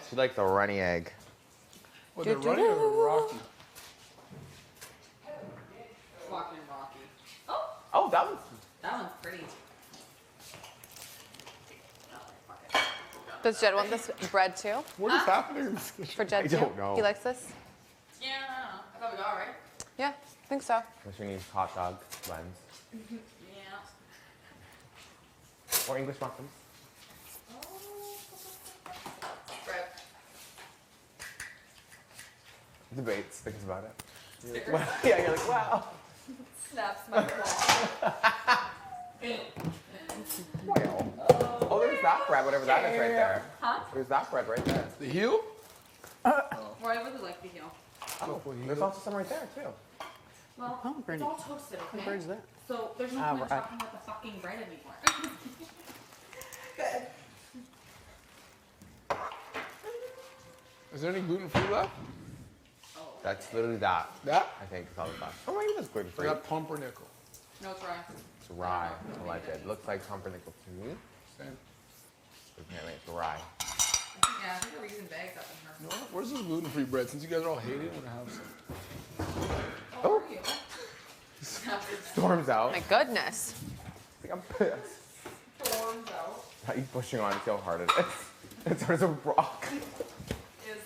She likes a runny egg. Well, they're runny or they're rocky? Fucking rocky. Oh, that That one's pretty. Does Jed want this bread too? What is happening in this kitchen? For Jed I too? don't know. He likes this? Yeah, I thought we got it, right? Yeah, I think so. She needs hot dog lens. Yeah. Or English muffins. Bread. Debates, thinks about it. Stickers. Wow. Yeah, you're like, wow. Snaps my claw. Wow. Oh, there's that bread, whatever that is right there. Huh? There's that bread right there. The heel? Well, I really like the heel. Oh, there's also some right there, too. Well, Oh, it's Brittany. all toasted, okay? What bread's that? So there's no Ah, point right. talking about the fucking bread anymore. Good. Is there any gluten-free left? That's literally that. That? I think it's all of that. Oh, maybe that's gluten I free. got pumpernickel. No, it's right. It's rye, alleged. Looks like pumpernickel to me. Same. Apparently it's rye. Yeah, I think we're using bags up in here. You know what? Where's this gluten-free bread? Since you guys all hate it, I'm gonna have some. How are you? Storms out. My goodness. Like, I'm pissed. Storms out. How you pushing on? See how hard it is. It's hard as a rock. Is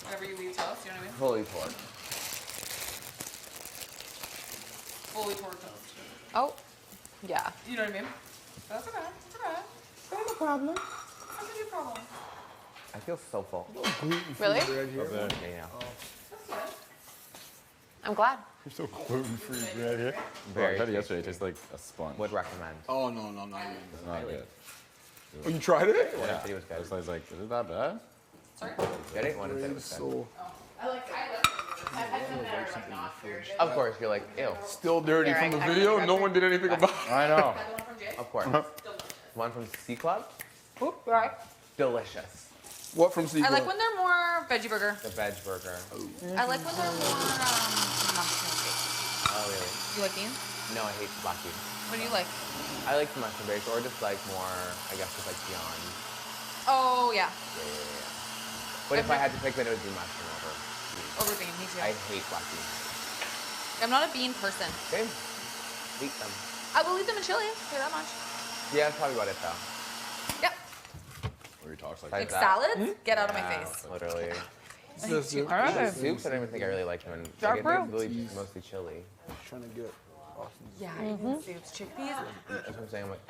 whatever you leave toast, you know what I mean? Fully torqued. Fully torqued toast. Oh, yeah. You know what I mean? That's okay. That's okay. No problem. That's a new problem. I feel so full. Gluten-free Really? bread here. Okay, yeah. That's good. I'm glad. You're so gluten-free bread here. Very I had it tasty. yesterday. It tastes like a sponge. Would recommend. Oh, no, not even. It's not good. Oh, you tried it? One said it was good. It's like, is it that bad? Sorry. Get it? One said it was good. So, I like it. I've done that or like not very good. Of course, you're like, ew. still dirty Here, from I the can video. grab No it. one did anything about it. I know. Had the one from Jay? Of course. Delicious. One from C Club. Oop, right. Delicious. What from Seagull? I like when they're more veggie burger. The veg burger. I like when they're more mushroom based. Oh, really? You like beans? No, I hate black beans. What do you like? I like the mushroom based, or just like more, I guess, just like beyond. Oh yeah. But if I had to pick, then it would be mushroom over beans. Over bean, me too. I hate black beans. I'm not a bean person. Same. Eat them. I will eat them in chili. Say that much. Yeah, that's probably about it though. Yep. Where he talks like Like Like that. salads? Get out of my Yeah, face. literally. All right. Soups, I don't even think I really like them. Dark Like, brew. it's really mostly chili. Trying to get Austin's. Yeah, even soups. Chickpeas? That's what I'm saying. I'm like,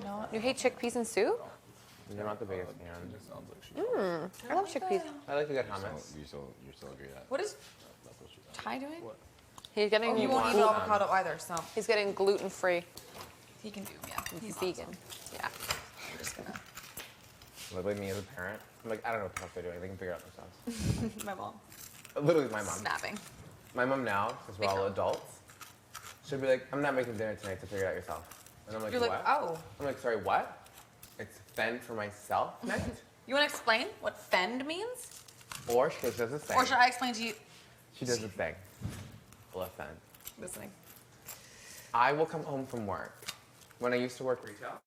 No, you hate chickpeas and soup? they're not the biggest fan. sounds like she. I love chickpeas. I like the good So hummus. you still agree that? What is That's what she said. Ty doing? He's getting You won't eat avocado either, so he's getting gluten free. he can do, yeah. He's vegan. Yeah. I'm just gonna. Literally me as a parent. I'm like, I don't know what the fuck they're doing. They can figure it out themselves. My mom. Literally my mom. Snapping. My mom now, because we're all adults, she'll be like, I'm not making dinner tonight, so figure it out yourself. And I'm like, You're what? like, oh. I'm like, sorry, what? It's fend for myself next? You want to explain what fend means? Or she does this thing. Or should I explain to you? She does this thing. Left fend. Listening. I will come home from work. When I used to work retail.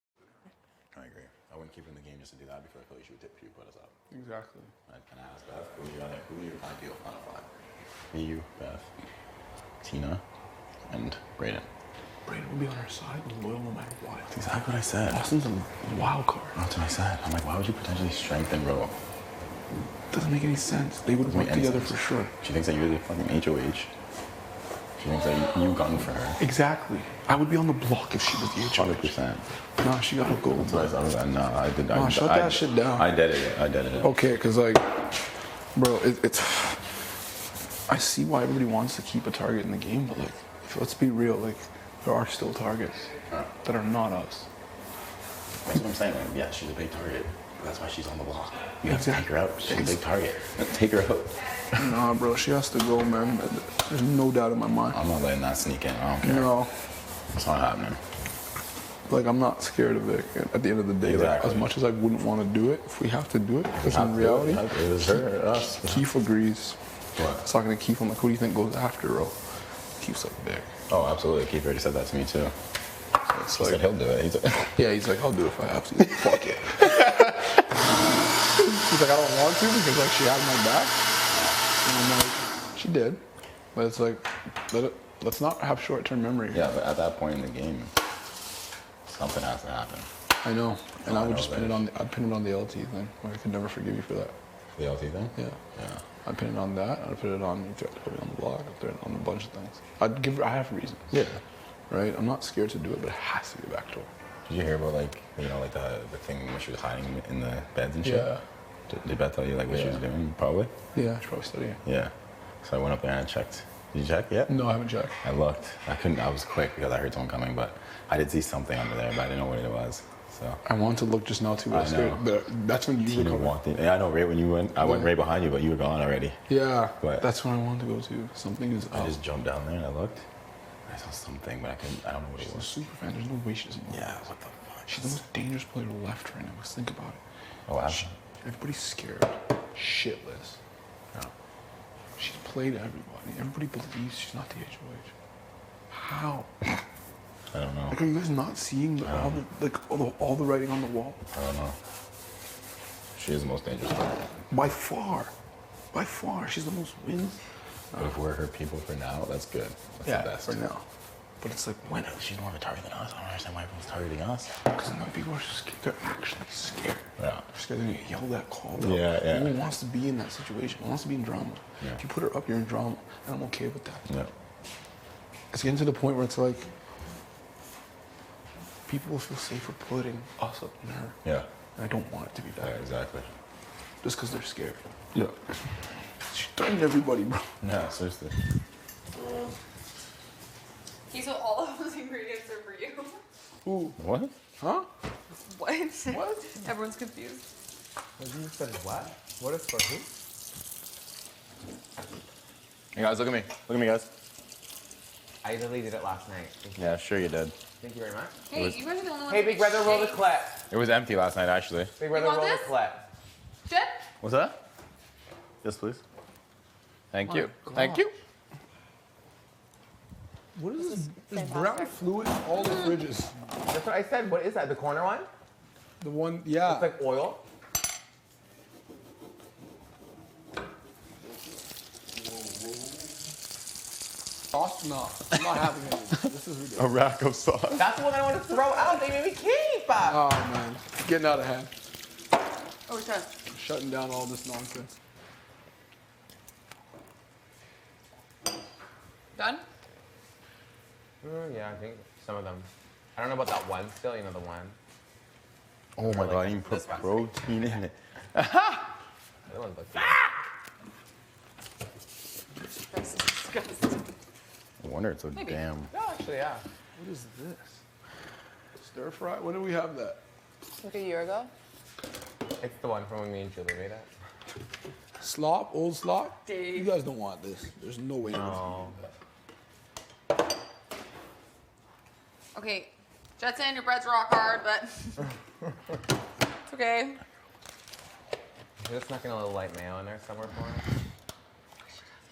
I agree. I wouldn't keep her in the game just to do that before I feel like she would put us up. Exactly. Can I ask Beth, who are your ideal out of five? Me, you, Beth, Tina, and Brayden. Brayden will be on our side and loyal no matter what. That's exactly what I said. Austin's a wild card. That's what I said. I'm like, why would you potentially strengthen Bro? Doesn't make any sense. They would Doesn't work make any together sense. for sure. She thinks that you're the fucking HOH. She thinks that you gun for her. Exactly. I would be on the block if she was the HOH. 100%. Nah, she gotta go. So I was like, no, I did. Nah, shut that shit down. I did it. I did it. Okay, because like, bro, it's. I see why everybody wants to keep a target in the game, but like, let's be real, like, there are still targets that are not us. That's what I'm saying. Like, yeah, she's a big target. That's why she's on the block. You have to Exactly. take her out. She's a big target. Take her out. Nah, bro, she has to go, man. There's no doubt in my mind. I'm not letting that sneak in. I don't care. No, It's not happening. like, I'm not scared of it. At the end of the day, like, Exactly. as much as I wouldn't want to do it, if we have to do it, because in reality, it was her, us. Keith agrees. I What? was talking to Keith, I'm like, who do you think goes after, bro? Keith's like, big. Oh, absolutely. Keith already said that to me too. It's He like, said he'll do it. yeah, he's like, I'll do it if I have to. Fuck it. She's like, I don't want to because like she had my back. And I'm like, she did. But it's like, let's not have short-term memory. Yeah, but at that point in the game, something has to happen. I know. And I would know just pin it on. I'd pin it on the LT thing. Like, I could never forgive you for that. The LT thing? Yeah. Yeah. I'd pin it on that. I'd put it on. You threatened to put me on the block. I'd threaten on a bunch of things. I have reasons. Yeah. Right. I'm not scared to do it, but it has to be a backdoor. Did you hear about like like the thing where she was hiding in the beds and shit? Yeah. Did Beth tell you like what she was doing? Probably. Yeah. I should probably study it. Yeah. So I went up there and I checked. Did you check yet? No, I haven't checked. I looked. I couldn't. I was quick because I heard someone coming, but I did see something under there, but I didn't know what it was. So. I wanted to look just now too, but I was I know. scared. But that's when you were Tina coming. walked in. Yeah, I know. Right when you went, I went right behind you, but you were gone already. Yeah. But- that's when I wanted to go to. Something is I up. just jumped down there and I looked. I saw something, but I couldn't. I don't know what it She's a was. super fan. There's no way she doesn't know. Yeah. this. What the fuck? She's the most dangerous player left right now. Let's think about it. Oh, wow. Everybody's scared, shitless. Yeah. She's played everybody. Everybody believes she's not the HOH. How? I don't know. Like, are you guys not seeing all the writing on the wall? I don't know. She is the most dangerous player. By far. By far. She's the most wins. But if we're her people for now, that's good. That's the best. for now. But it's like, when? She's more of a target than us. I don't understand why everyone's targeting us. Because now people are scared. They're actually scared. Yeah. They're scared they're going to get yelled at, called out. Yeah, yeah. No one wants to be in that situation. No one wants to be in drama. Yeah. If you put her up, you're in drama. And I'm okay with that. Yeah. It's getting to the point where it's like, people will feel safer putting us up than her. Yeah. And I don't want it to be Yeah, that. exactly. Just because they're scared. Yeah. She threatened everybody, bro. Yeah, seriously. Okay, so all of those ingredients are for you. Ooh. What? Huh? What? What? Everyone's confused. You said what? What is for who? Hey guys, look at me. Look at me, guys. I deleted it last night. Yeah, sure you did. Thank you very much. Hey, you guys are the only ones. Hey, that Big get Brother, roll the shaped. clip. It was empty last night, actually. Big Brother, want roll the this? clip. Jen? What's that? Yes, please. Thank you. God. Thank you. What is this? There's brown fluid in all the fridges. That's what I said. What is that? The corner one? The one, yeah. It's like oil. Sauce? No. I'm not having any. This is ridiculous. A rack of sauce. That's the one I want to throw out. They made me keep. Oh, man. It's getting out of hand. Oh, Jen. Shutting down all this nonsense. Done? Yeah, I think some of them. I don't know about that one still. You know the one. Oh my god, I even This put one. protein in it. The other one looks good. That's disgusting. No wonder it's so Maybe. damn. No, actually, yeah. What is this? Stir fry? When did we have that? Like a year ago. It's the one from when me and Julie made it. Slop? Old slop? Dave. You guys don't want this. There's no way. Oh. Okay, Jetson, your bread's rock hard, but it's okay. You're just snucking a little light mayo in there somewhere for him.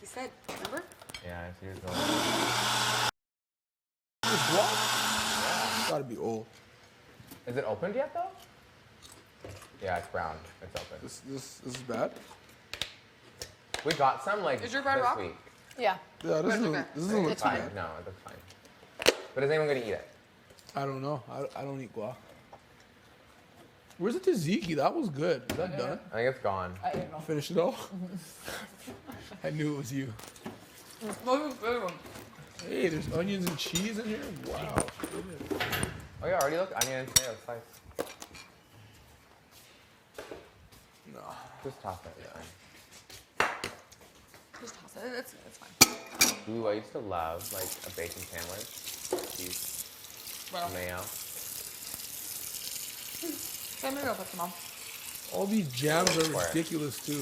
He said, remember? Yeah, it's usual. This block? It's gotta be old. Is it opened yet though? Yeah, it's brown. It's open. This is bad. We got some like Is your bread this rock? week. Yeah. Yeah, this It's isn't, okay. this doesn't look It's too fine. bad. No, it looks fine. But is anyone gonna eat it? I don't know. I don't eat guac. Where's the tzatziki? That was good. Is that done? I think it's gone. I don't know. Finish it off? I knew it was you. Hey, there's onions and cheese in here? Wow. Oh yeah, already look onion and tomato slice. No. Just toss it. It's Just toss it. It's fine. fine. Ooh, I used to love like a bacon sandwich, cheese, Well, mayo. okay, maybe I'll put some on. All these jams are For it. ridiculous too.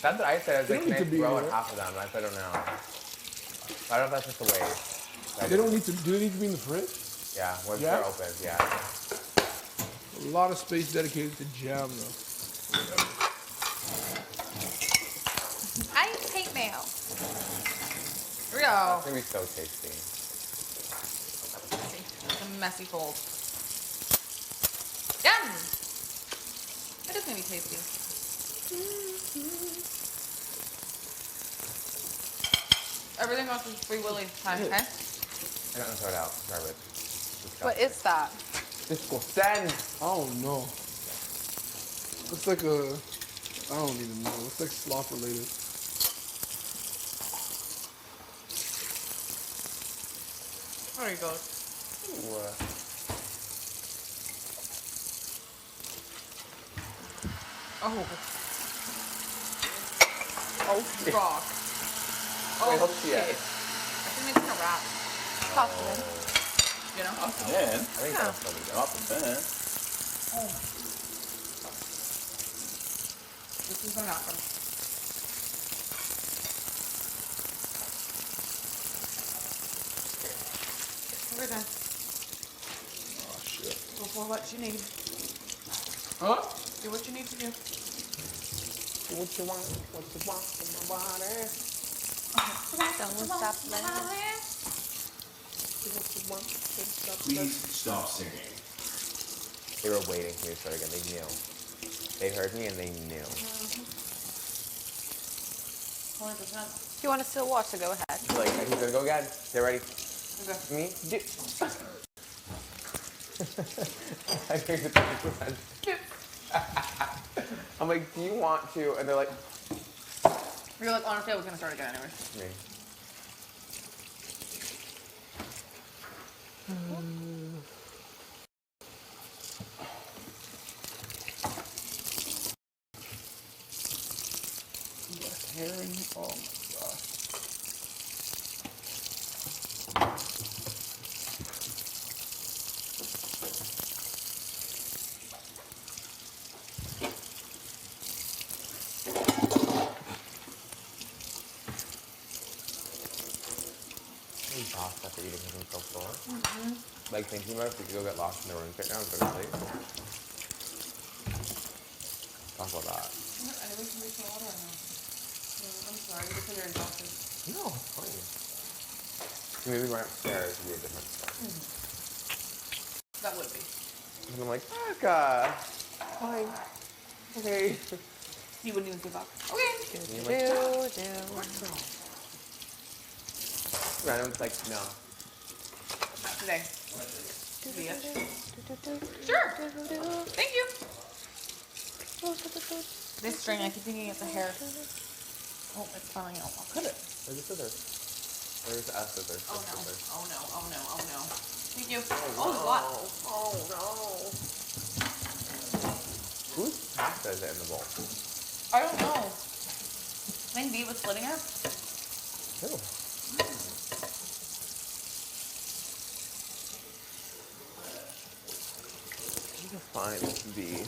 That's what I said. I was They like, don't can I need to be throw here. in half of them? And I said, I don't know. I don't know if that's just a waste. They don't need to. Do they need to be in the fridge? Yeah, once Yeah? they're open, yeah. A lot of space dedicated to jam though. I hate mayo. Here we go. It's gonna be so tasty. It's a messy fold. Yum! It is gonna be tasty. Everything else is Free Willy time, okay? I don't know, throw it out. Garbage. What is that? This will send. Oh no. Looks like a. I don't even know. Looks like slop related. There you go. Ooh. Oh, Oh, shit. rock. Wait, Oh, hope she shit. is. I think making a wrap, Possibly. you know? Off the fan. I think Yeah. that's what we got. Off the fan. This is gonna happen. We're done. Oh shit. Go for what you need. Huh? Do what you need to do. What you want from my body? Don't stop playing. Please stop singing. They were waiting for me to start again. They knew. They heard me and they knew. 100%. If you want to still watch, so go ahead. Like, he's gonna go again. They're ready. Okay. Me? I think it's 50%. I'm like, do you want to? And they're like, You're like, honestly, I was gonna start again anyways. me. Herring. Oh my gosh. Really lost after eating something so full. Like thinking about if we could go get lost in the rooms right now and go to sleep. Talk about that. Anyways, can we some water or no? I'm sorry, because you're exhausted. No, it's fine. Maybe going upstairs would be a different story. That would be. And I'm like, Becca, fine. Okay. You wouldn't even give up. Okay. And you're like, Do. Random's like, no. Not today. Yes. Sure. Thank you. This string, I keep thinking it's a hair. Oh, it's falling out. I'll cut it. Where's the scissors? Where's the scissors? Oh no. Scissors. Oh no. Oh no. Oh no. Thank you. Oh, there's a lot. Oh no. Whose pasta is it in the bowl? I don't know. Thing B was splitting it. Ew. Fine, it's B.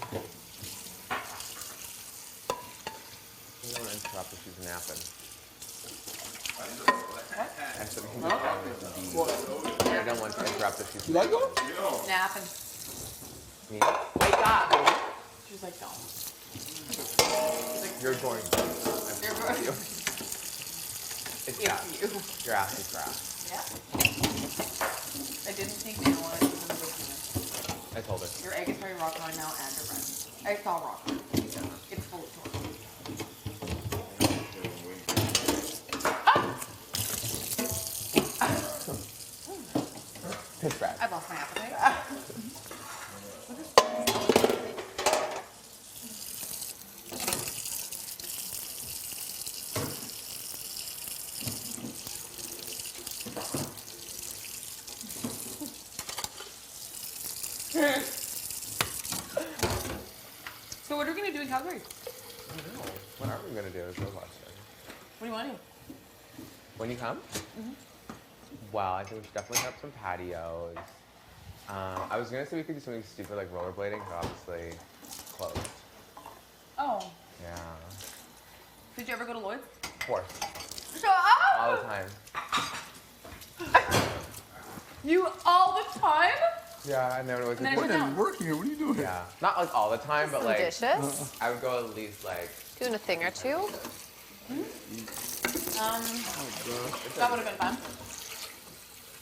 I don't want to interrupt if she's napping. I said we can just have it B. I don't want to interrupt if she's You like napping. them? Napping. Me? Wake up! She's like, no. You're going to. I'm You're proud of you. going. It's Yeah, crap. you. Your ass is crap. Yeah. I didn't think they wanted to do this. I told her. Your egg is very rock hard now and your bread. It's all rock hard. It's full of torque. Pitch bad. I've lost my appetite. So what are we gonna do in Calgary? I don't know. What are we going to do is robot stuff. What do you want to do? When you come? Well, I think we should definitely have some patios. I was going to say we could do something stupid like rollerblading, but obviously closed. Oh. Yeah. Did you ever go to Lloyd's? Of course. Shut up! All the time. You all the time? Yeah, I never was. And then What No. are you working here? What are you doing? Yeah. Not like all the time, but Some like dishes. I would go at least like Doing a thing or two. Oh gosh. That would have been fun.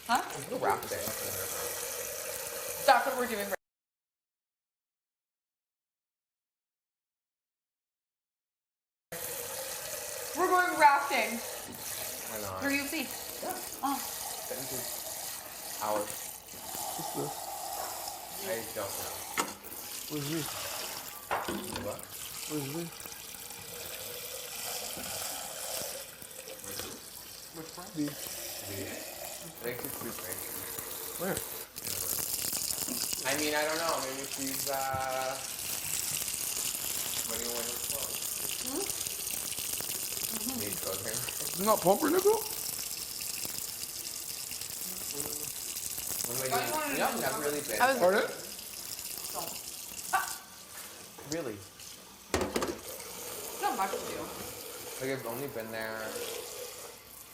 Huh? a wrap day. That's what we're doing watching? Why not? For UFC. Oh. 17 hours. What's this? I don't know. What's this? What? What's this? Which one? The Makes it too strange. where? I mean, I don't know. Maybe she's, what do you want to clothes? Need clothing. It's not pumpernickel? What am I doing? No, I've really been. I was- Pardon? Really? Not much to do. Like, I've only been there.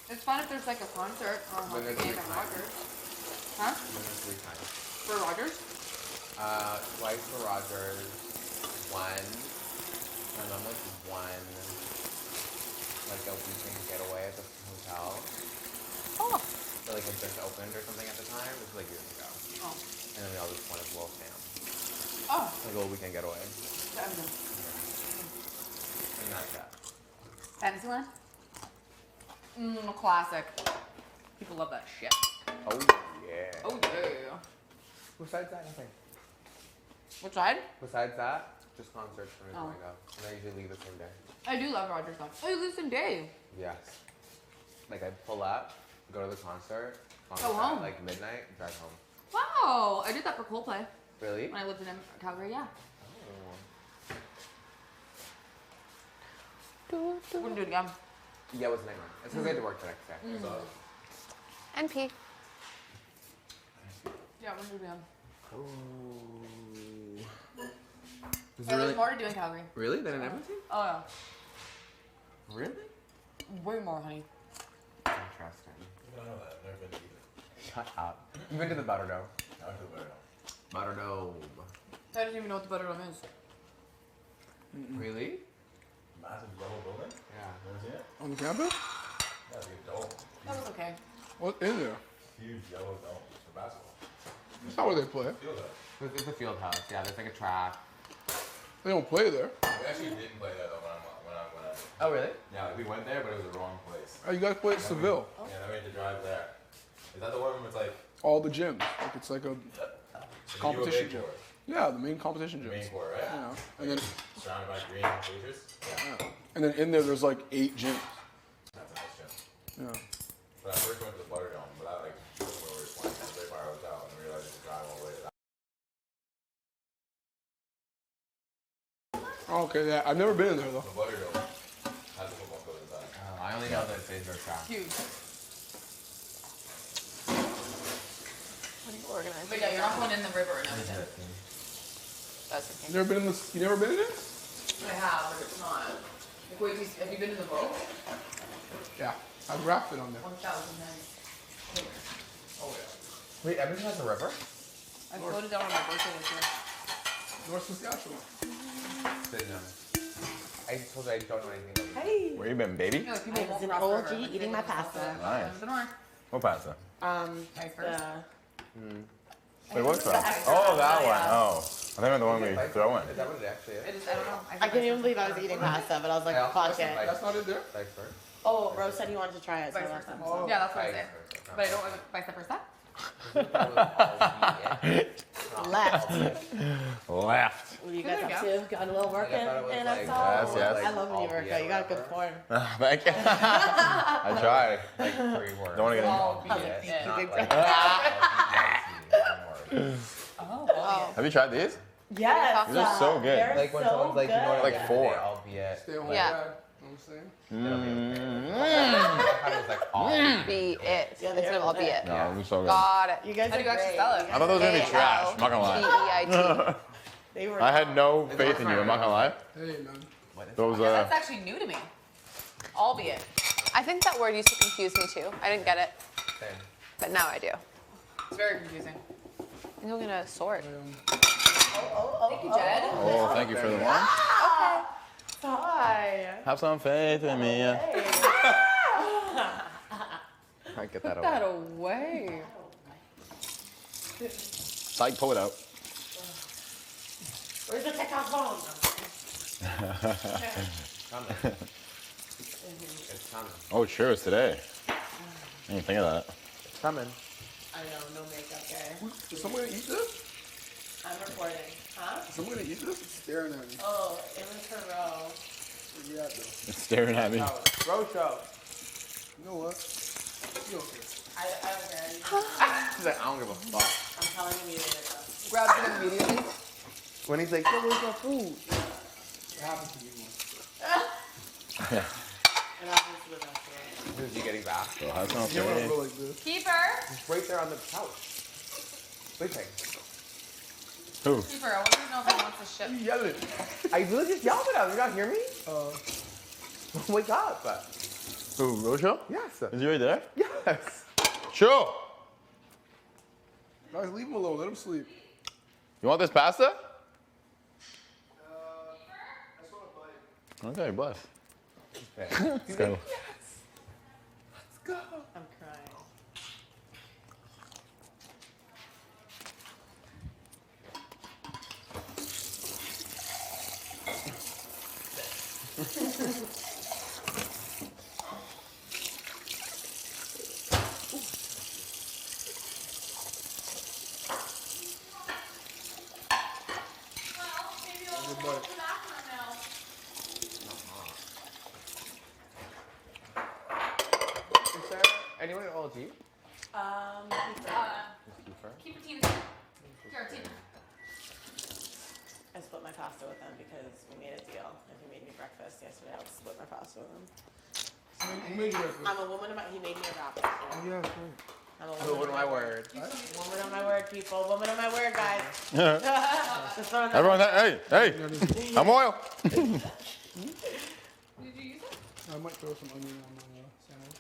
It's fun if there's like a concert or a When hockey there's game three at times. Rogers. Huh? Been there 3 times. For Rogers? Twice for Rogers. One. My mom went to one. Like a weekend getaway at the hotel. Oh. That like had just opened or something at the time. It was like years ago. Oh. And then we all just went as a little fam. Oh. Like a little weekend getaway. That was And that's that. Fantasyland? A classic. People love that shit. Oh yeah. Oh yeah. Besides that, nothing. Which side? Besides that, just concerts for me Oh. growing up. And I usually leave the same day. I do love Rogers though. Oh, you listen, Dave. Yes. Like I pull up, go to the concert Go home. at like midnight, drive home. Wow, I did that for Coldplay Really? when I lived in Calgary. Yeah. Oh. Wouldn't do it again. Yeah, it was a nightmare. It's because I had to work the next day. So. And pee. Yeah, wouldn't do it again. Is Yeah, there's more to do in Calgary. Really? Than in Edmonton? Oh yeah. Really? Way more, honey. Interesting. I don't know that. I've never been to either. Shut up. You've been to the Butter Dome. I've been to Butter Dome. I don't even know what the butter dome is. Really? massive yellow building. Yeah. Never seen it? On the campus? Yeah, it's like a dome. That was okay. What is there? Huge yellow dome for basketball. That's not where they play. Feel that. It's a field house. Yeah, there's like a track. They don't play there. We actually didn't play that though when I Oh, really? yeah, like we went there, but it was the wrong place. Oh, you guys play at Seville. Yeah, then we had to drive there. Is that the one where it's like All the gyms. Like it's like a the competition UOA gym. court? Yeah, the main competition The gyms. main court, right? Yeah. And then Surrounded by green bleachers. Yeah, in there there's like 8 gyms. that's a nice gym. Yeah. But I first went to the Butter Dome, but I like when we were 20 minutes away from our hotel and realized we had to drive all the way to that. Oh, okay, yeah. I've never been in there though. The Butter Dome has a football field inside. I only know that it's indoor track. Huge. What are you organizing? But yeah, you're not going in the river and everything. That's okay. You never been in this? You never been in it? I have, but it's not. Like, wait, have you been in the boat? Yeah. I've rafted on there. 1,000 times. Oh yeah. Wait, Edmonton has a river? I floated down on my birthday this year. North Saskatchewan. Didn't know. I told you I don't know anything about it. Hey, Where you been, baby? You know, like, people I was won't in cross the OG river, like, eating they my just cross pasta. Nice. the north. What pasta? Icebergs. Wait, what's that? extra Oh, that pasta, one. yeah. Oh. I think I'm the one we throw in. Is that what it actually is? It is, I don't know. I couldn't even believe I was eating pasta, but I was like, I also fuck got some it. ice- That's not in there? Vice versa? Oh, Rose said he wanted to try it, so I Vice left versa. him. Oh. Yeah, that's what I Vice said. versa. But I don't want vice versa. Left. Left. What are you guys There up you to? Got a little work Like, I in, thought it was in like- ourselves? Yes, yes. I love when you work out. You got a good form. Thank you. I tried. Like 3 words. Don't wanna get in- All Albeit. it, Yeah. not Big like one word. Oh. Have you tried these? Yes. These are so good. They're Like when so someone's like, you know what, good. Like 4. Albeit. Stay home. Yeah. Dad. You know what I'm saying? It'll be okay. I thought it was like all. Be it. Yeah, Instead of I'll be it. No, they're so good. Got it. You guys How are do you actually great. spell it? I thought those were gonna be trash. I'm not gonna lie. T-E-I-T. They were. I had no faith in you. I'm not gonna lie. Hey man. Those That's actually new to me. Albeit. I think that word used to confuse me too. I didn't get it, Same. but now I do. It's very confusing. I'm going to sort. Thank you, Jed. Oh, thank you for the one. Hi. Have some faith in me. Hey. I get that Put that away. away. Psych, pull it out. Where's the technology phone? It's coming. Oh, sure, it's today. I didn't think of that. It's coming. I know, no makeup day. Is someone gonna eat this? I'm recording. Huh? Is someone gonna eat this? It's staring at me. Oh, it was for Ro. Where you at, though? It's staring at me. Bro show. You know what? You okay. I don't care. She's like, I don't give a fuck. I'm telling him you did it though. Grabs it immediately. When he's like, yo, where's my food? What happened to me once? Yeah. It happens to the best of us. Who's he getting back? So how's it You know when I okay? go like this? Keeper. He's right there on the couch. Sleeping. Who? Keeper, I want to know if he wants to ship. You yelling. I really just yelled at him. You not hear me? Wake up. Who? Rojo? Yes. Is he right there? Yes. Sure. Guys, leave him alone. Let him sleep. You want this pasta? Okay, bless. Let's go. Let's go. I'm crying. Is there anyone at OLG? Keep it Tina. Here, Tina. I split my pasta with him because we made a deal. If he made me breakfast yesterday, I'll split my pasta with him. Who made you breakfast? I'm a woman of my. He made me a wrap. Oh, yeah, that's right. I'm a Who woman would my word? Woman of my word, people. Woman of my word, guys. Yeah. Just throwing that Everyone, hey, I'm oil. Did you use it? I might throw some onion on my sandwich.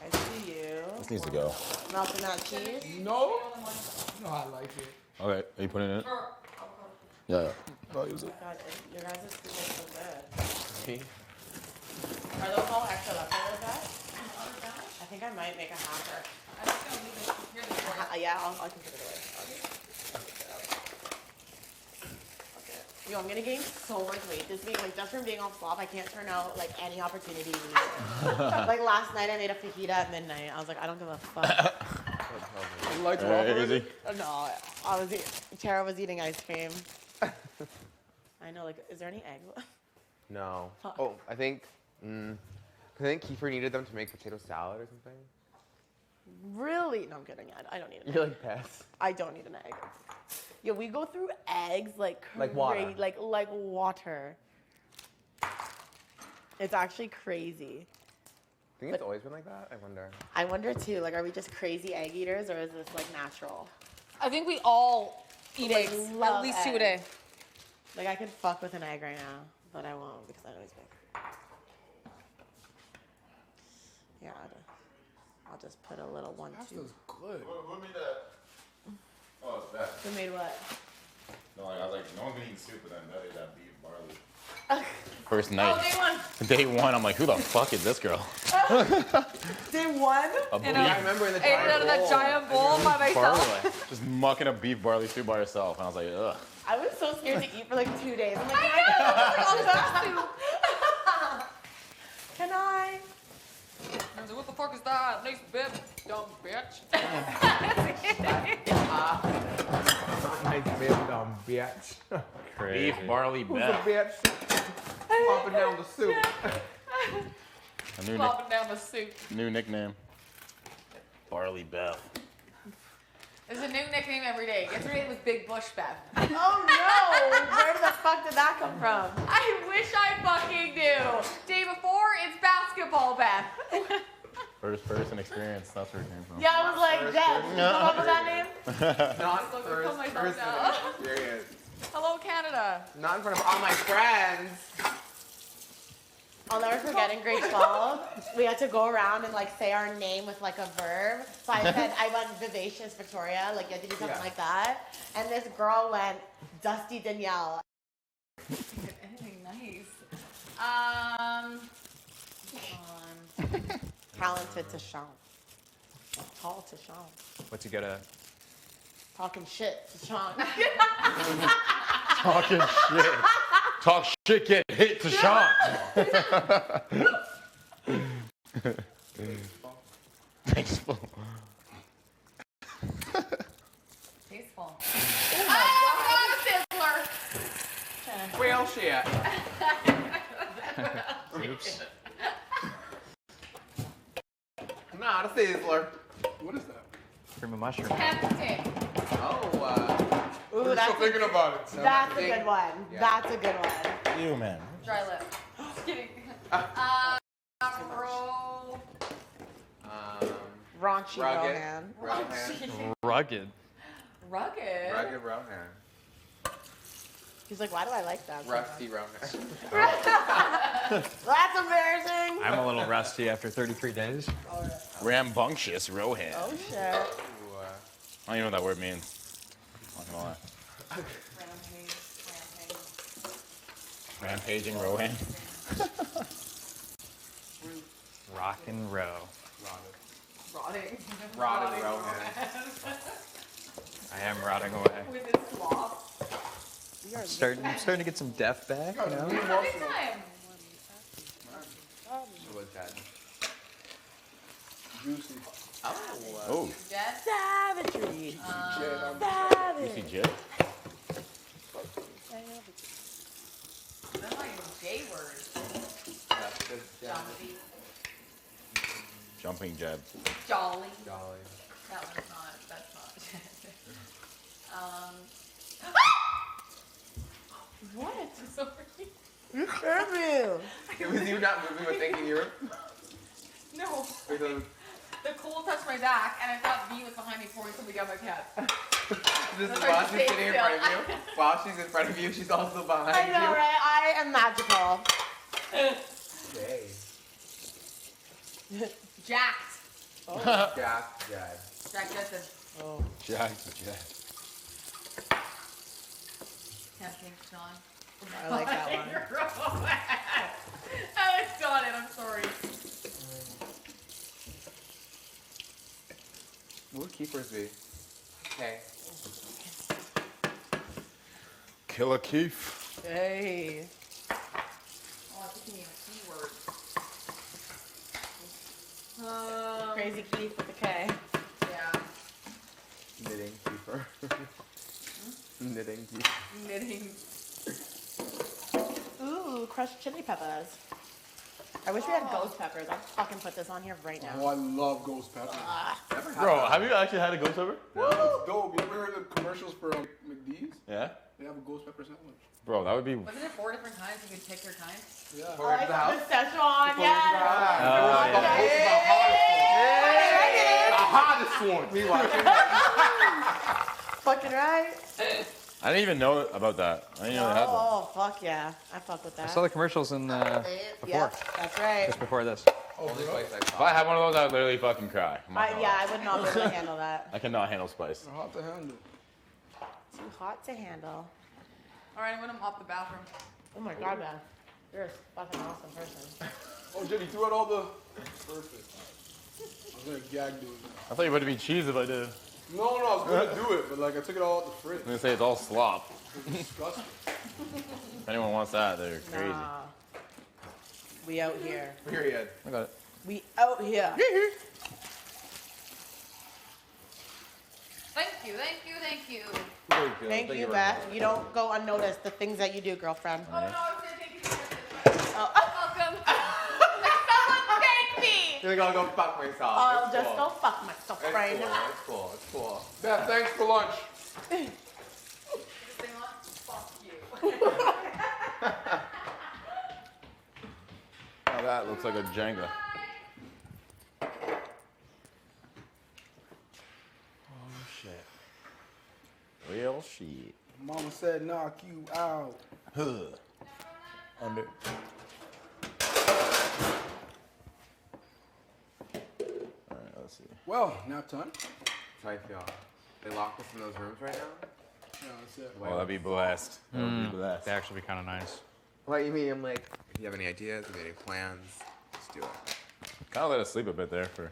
I see you. This needs to go. Melting that cheese. No? You know how I like it. Okay, are you putting it in? Yeah. I'll use it. God, your guys' food looks so good. Me? Are those all extra leftovers, guys? I think I might make a hacker. I just don't leave it here. Yeah, I can put it away. Okay. Yo, I'm gonna gain so much weight this week. Like, just from being on flop, I can't turn out, like, any opportunity. Like, last night I made a fajita at midnight. I was like, I don't give a fuck. You like Easy. No, Tara was eating ice cream. I know, like, is there any egg? No. Fuck. Oh, I think Kiefer needed them to make potato salad or something. Really? No, I'm kidding. I don't need an egg. You're like pest. I don't need an egg. Yo, we go through eggs like Like water. Like water. It's actually crazy. I think it's always been like that. I wonder. I wonder too, like, are we just crazy egg eaters or is this like natural? I think we all eat Like, eggs at love least 2 a eggs. day. Like, I could fuck with an egg right now, but I won't because I know he's big. Yeah, I'll just put a little 1, 2. Pasta's good. Who made that? Oh, it's that. Who made what? No, I was like, no one's been eating soup, but then that is that beef barley. First night. Oh, day one. Day one, I'm like, who the fuck is this girl? Day 1? A And, beef I remember in the I ate it out of that giant bowl by myself. barley. Just mucking a beef barley soup by herself. And I was like, ugh. I was so scared to eat for like 2 days. I'm like, can I? I was like, what the fuck is that? Nice bib, dumb bitch. Nice big dumb bitch. Beef barley Who's a Beth. bitch? Popping down the soup. A new, Flopping down the soup. new nickname. Barley Beth. There's a new nickname every day. Yesterday it was Big Bush Beth. Oh no! Where the fuck did that come from? I wish I fucking knew. Day before, it's Basketball Beth. First person experience. That's where it came from. Yeah, I was like, Dad, did you come up with that name? Not Look, first call myself person now. experience. Hello, Canada. Not in front of all my friends. I'll never forget in grade 12, we had to go around and like say our name with like a verb. So I said, I went Vivacious Victoria, like you had to do something Yeah. like that. And this girl went Dusty Danielle. Anything nice. Talented to Sean. Tall to Sean. What you gotta? Talking shit to Sean. Talking shit. Talk shit, kid. It's a shot. Tasteful. Tasteful. Real shit. Oops. Not a sizzler. What is that? Cream of mushroom. Tempting. Oh, Ooh, we're that's still thinking about it. that's a good one. Yeah. That's a good one. You, man. Dry lip. Just kidding. Roll. Raunchy Rugged. Rohan. Rohan. Rugged. Rugged. Rugged Rohan. He's like, why do I like that? so Rusty much? Rohan. That's embarrassing. I'm a little rusty after 33 days. Rambunctious Rohan. Oh shit. Ooh, I don't even know what that word means. Not gonna lie. Rampaging Rohan. Rock and row. Rotting. Rotted Rohan. I am rotting away. With his slop. I'm starting to get some depth back, you know? Next time. She was dead. Juicy. Oh, Jess. Savagery. you Savage. see Jit? That's like a J word. That's just Jolly. Jumping jab. Jolly. Jolly. That one's not. That's not. What? Sorry. You scared me. It was you not moving but thinking you were. No. Because The cold touched my back, and I thought V was behind me pouring something down my cat. this is That's while why she's she sitting in stayed front of you. While she's in front of you, she's also behind I know, you. right? I am magical. Yay. Jacked. Jack, Jad. Jack Justin. Oh. Jab. Testing, Sean. I like that one. I got it. I'm sorry. What would keepers be? Okay. Killer Keith. Hey. Oh, I think you need a keyword. Crazy Keith with a K. Yeah. Knitting keeper. Knitting keeper. Knitting. Ooh, crushed chili peppers. I wish we had ghost peppers. I'll fucking put this on here right Oh, now. I love ghost pepper. Bro, have you actually had a ghost pepper? It's dope. You ever heard the commercials for McD's? Yeah? They have a ghost pepper sandwich. Bro, that would be. Wasn't there 4 different kinds? You could pick your kind. Yeah. I like the Szechuan, yeah. The hottest one. We watching. Fucking right. I didn't even know about that. I didn't know they had that. Oh, fuck yeah. I fuck with I that. saw the commercials in before, Yep, that's right. just before this. Only place I If I had one of those, I would literally fucking cry. I'm not gonna Yeah, lie. I would not be able to handle that. I cannot handle spice. They're hot to handle. Too hot to handle. All right, I'm gonna mop the bathroom. Oh my god, man. You're a fucking awesome person. Oh, Jenny, threw out all the. Perfect. I was gonna gag doing that. I thought you were about to be cheese if I did. No, I was gonna do it, but like I took it all out the fridge. I'm gonna say it's all slop. It's disgusting. If anyone wants that, they're crazy. Nah. We out here. Period. I got it. We out here. Thank you, thank you, thank you. Thank you, Beth. You don't go unnoticed the things that you do, girlfriend. Oh no, I was gonna thank you for welcome. Someone thank me. You're gonna go fuck myself. I'll It's just cool. go fuck myself It's right cool. now. It's cool. It's cool. Beth, thanks for lunch. This thing on, fuck you. Now that looks like a Jenga. Oh shit. Real shit. Mama said knock you out. Huh. Under. Alright, let's see. Well, nap time. That's how I feel. They locked us in those rooms right now. Yeah, that's it. Oh, that'd be blessed. That would be blessed. That'd actually be kind of nice. What you mean? I'm like, if you have any ideas, if you have any plans, just do it. Kind of let us sleep a bit there for.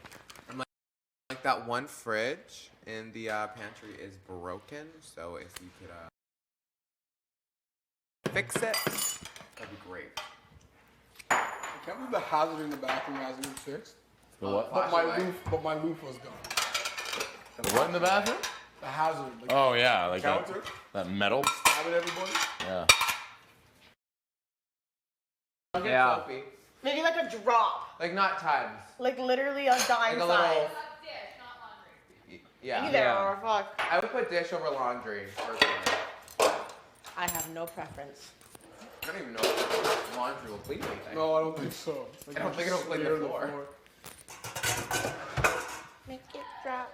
Like that one fridge in the pantry is broken, so if you could fix it, That'd be great. I can't believe the hazard in the bathroom hasn't been fixed. The what? But my Flashlight. roof, was gone. The what in the bathroom? The hazard. Like, Oh yeah, like counter. that metal. Stabbing everybody. Yeah. I'll get Yeah. Sophie. Maybe like a drop. Like not tons. Like literally a dime Like a size. little. Dish, not laundry. Yeah. Either Yeah. or fuck. I would put dish over laundry personally. I have no preference. I don't even know if laundry will clean anything. No, I don't think so. Like, I don't think it'll clean the smear floor. Make it drop.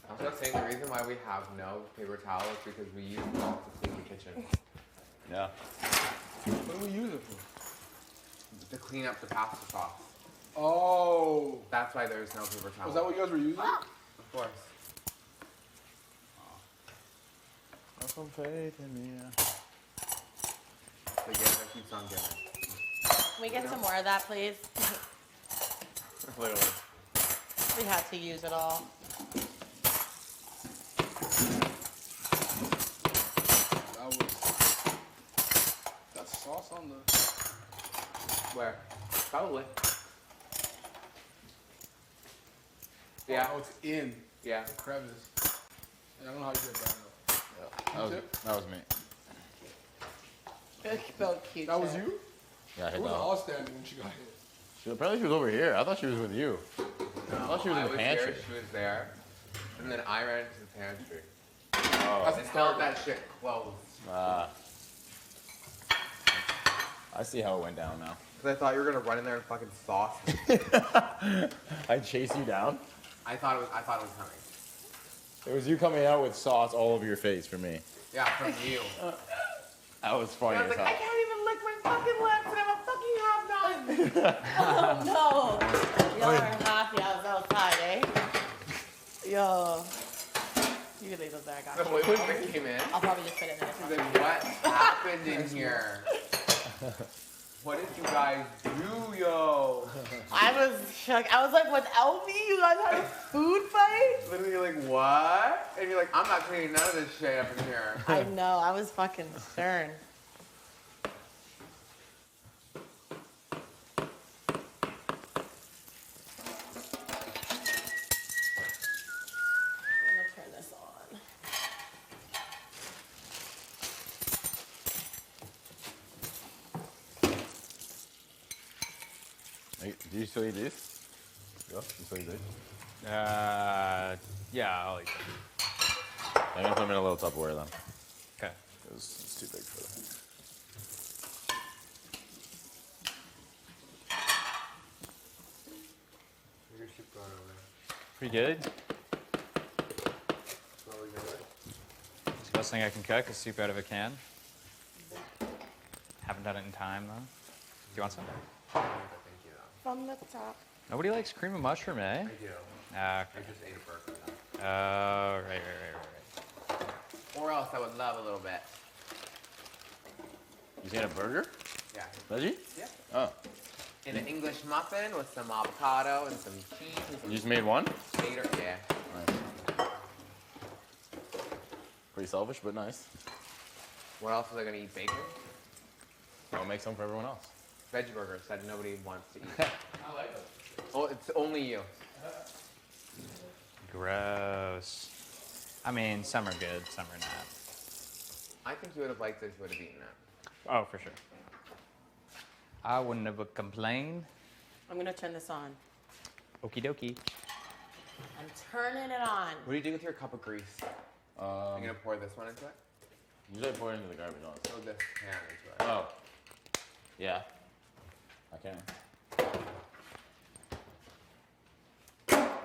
I was just saying the reason why we have no paper towels is because we use them all to clean the kitchen. Yeah. What do we use it for? To clean up the pasta sauce. Oh. That's why there's no paper towel. Was that what you guys were using? Of course. Have some faith in me. The gift that keeps on giving. Can we get some more of that, please? Literally. We had to use it all. That was. That's sauce on the. Where? Probably. Yeah. Oh, it's in Yeah. the crevice. Yeah, I don't know how you did that though. That was me. It felt cute. That was too. you? Yeah, I Who hit was that. all standing when she got hit? Apparently she was over here. I thought she was with you. I thought she was in the pantry. Here, she was there. And then I ran into the pantry. Oh. I felt that shit closed. I see how it went down now. Because I thought you were gonna run in there and fucking sauce me. I chased you down. I thought it was coming. It was you coming out with sauce all over your face for me. Yeah, from you. That was funny I was as like, I hell. can't even lick my fucking lips and I have a fucking have none. Oh no! Y'all are happy I was outside, eh? Yo. You can leave those there, I got The you. way when came in, I'll probably just put it in she's there. like, what happened in here? What did you guys do, yo? I was shook. I was like, without me, you guys had a food fight? Literally, you're like, what? And you're like, I'm not cleaning none of this shit up in here. I know. I was fucking stern. I'm gonna turn this on. Hey, do you still eat these? Yeah, you still eat these? Yeah, I'll eat them. I'm gonna put them in a little Tupperware then. Okay. Because it's too big for that. You should keep going over Pretty good. slowly go away. It's the best thing I can cook is soup out of a can. Haven't done it in time though. Do you want some? Thank you, though. From the top. Nobody likes cream of mushroom, eh? I do. Ah, I okay. just ate a burger. Though. Oh, right. Or else I would love a little bit. You saying a burger? Yeah. Veggie? Yeah. Oh. In an English muffin with some avocado and some cheese and some You just made one? tater. Yeah. Nice. Pretty selfish, but nice. What else was I gonna eat? Bacon? I'll make some for everyone else. Veggie burgers that nobody wants to eat. I like it. Oh, it's only you. Gross. I mean, some are good, some are not. I think you would have liked it if you would have eaten it. Oh, for sure. I wouldn't have complained. I'm gonna turn this on. Okie dokie. I'm turning it on. What do you do with your cup of grease? Are you gonna pour this one into it? Usually I pour it into the garbage, honestly. Throw this can into it. Oh. Yeah. I can.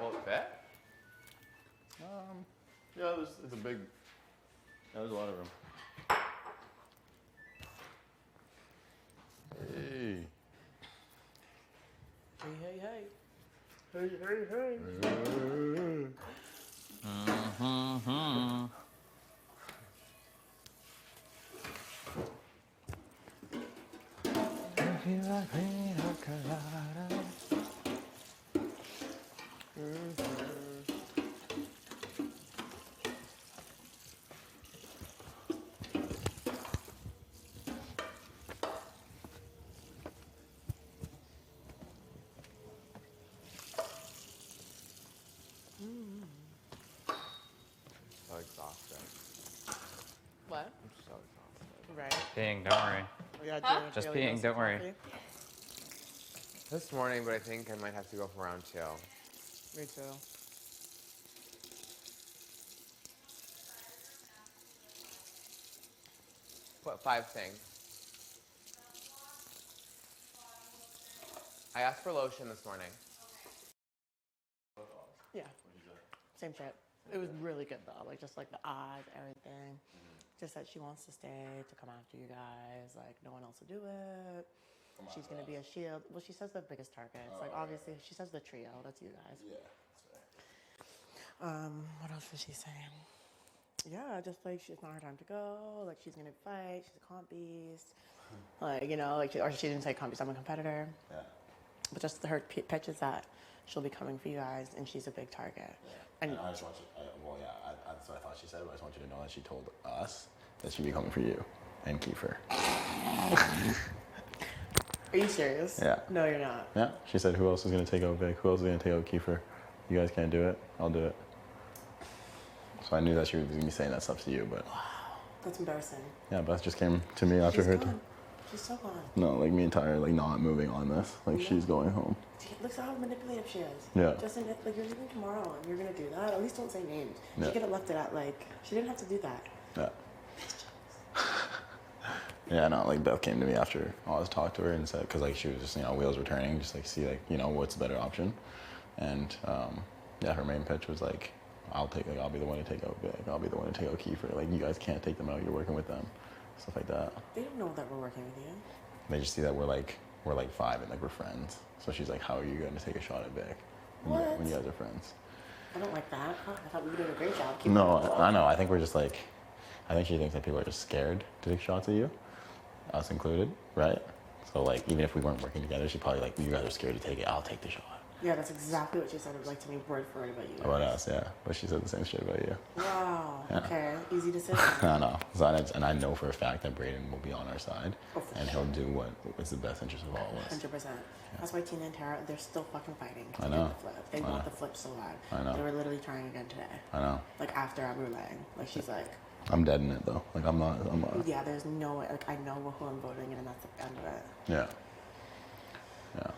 Will it fit? Yeah, it's a big. Yeah, there's a lot of room. Hey. Hey, hey, hey. Hey, hey, hey. Mm-hmm. So exhausted. What? I'm so exhausted. Right. Peeing, don't worry. We got Huh? Daily Just Daily peeing, Dose don't of worry. Coffee. This morning, but I think I might have to go for round 2. Me too. What 5 things? I asked for lotion this morning. Yeah. Same shit. It was really good though. Like just like the eyes, everything. Just that she wants to stay to come after you guys. Like no one else will do it. She's gonna be a shield. Well, she says the biggest targets. Like obviously, she says the trio. That's you guys. Yeah, that's What else was she saying? Yeah, just like she's not her time to go. Like she's gonna fight. She's a comp beast. Like you know, like or she didn't say comp beast. I'm a competitor. Yeah. But just her pitch is that she'll be coming for you guys, and she's a big target. And I just want you, that's what I thought she said, but I just want you to know that she told us that she'd be coming for you and Kiefer. Are you serious? Yeah. No, you're not. Yeah, she said, who else is going to take out Vic? Who else is going to take out Kiefer? You guys can't do it. I'll do it. So I knew that she was going to be saying that stuff to you, but That's embarrassing. yeah, Beth just came to me after She's her. gone. She's so gone. No, like me and Tyler, like not moving on this. Like she's going home. Look how manipulative she is. Yeah. Just like you're leaving tomorrow, and you're gonna do that. At least don't say names. Yeah. She could have left it at like she didn't have to do that. Yeah. Yeah, no, like Beth came to me after I was talked to her and said, because like she was just, wheels were turning, just like see like, what's the better option. And yeah, her main pitch was like, I'll be the one to take out Vic. I'll be the one to take out Kiefer. Like you guys can't take them out. You're working with them. Stuff like that. They don't know that we're working with you. They just see that we're like 5 and like we're friends. So she's like, how are you going to take a shot at Vic when you guys are friends? I don't like that. I thought we were doing a great job. No, I know. I think we're just like, I think she thinks that people are just scared to take shots at you, us included, right? So like, even if we weren't working together, she'd probably like, you guys are scared to take it. I'll take the shot. Yeah, that's exactly what she said. Like to me, word for word about you. About us, yeah. But she said the same shit about you. Wow. Yeah. Okay. Easy decision. I know. So and I know for a fact that Brayden will be on our side, and he'll do what is the best interest of all of us. 100%. That's why Tina and Tara, they're still fucking fighting. To I know. Get the flip. They want the flip so bad. I know. They were literally trying again today. I know. Like after Abu Lang. Like she's like, I'm dead in it though. Like I'm not. yeah, there's no way. Like I know who I'm voting in, and that's the end of it. Yeah. Yeah.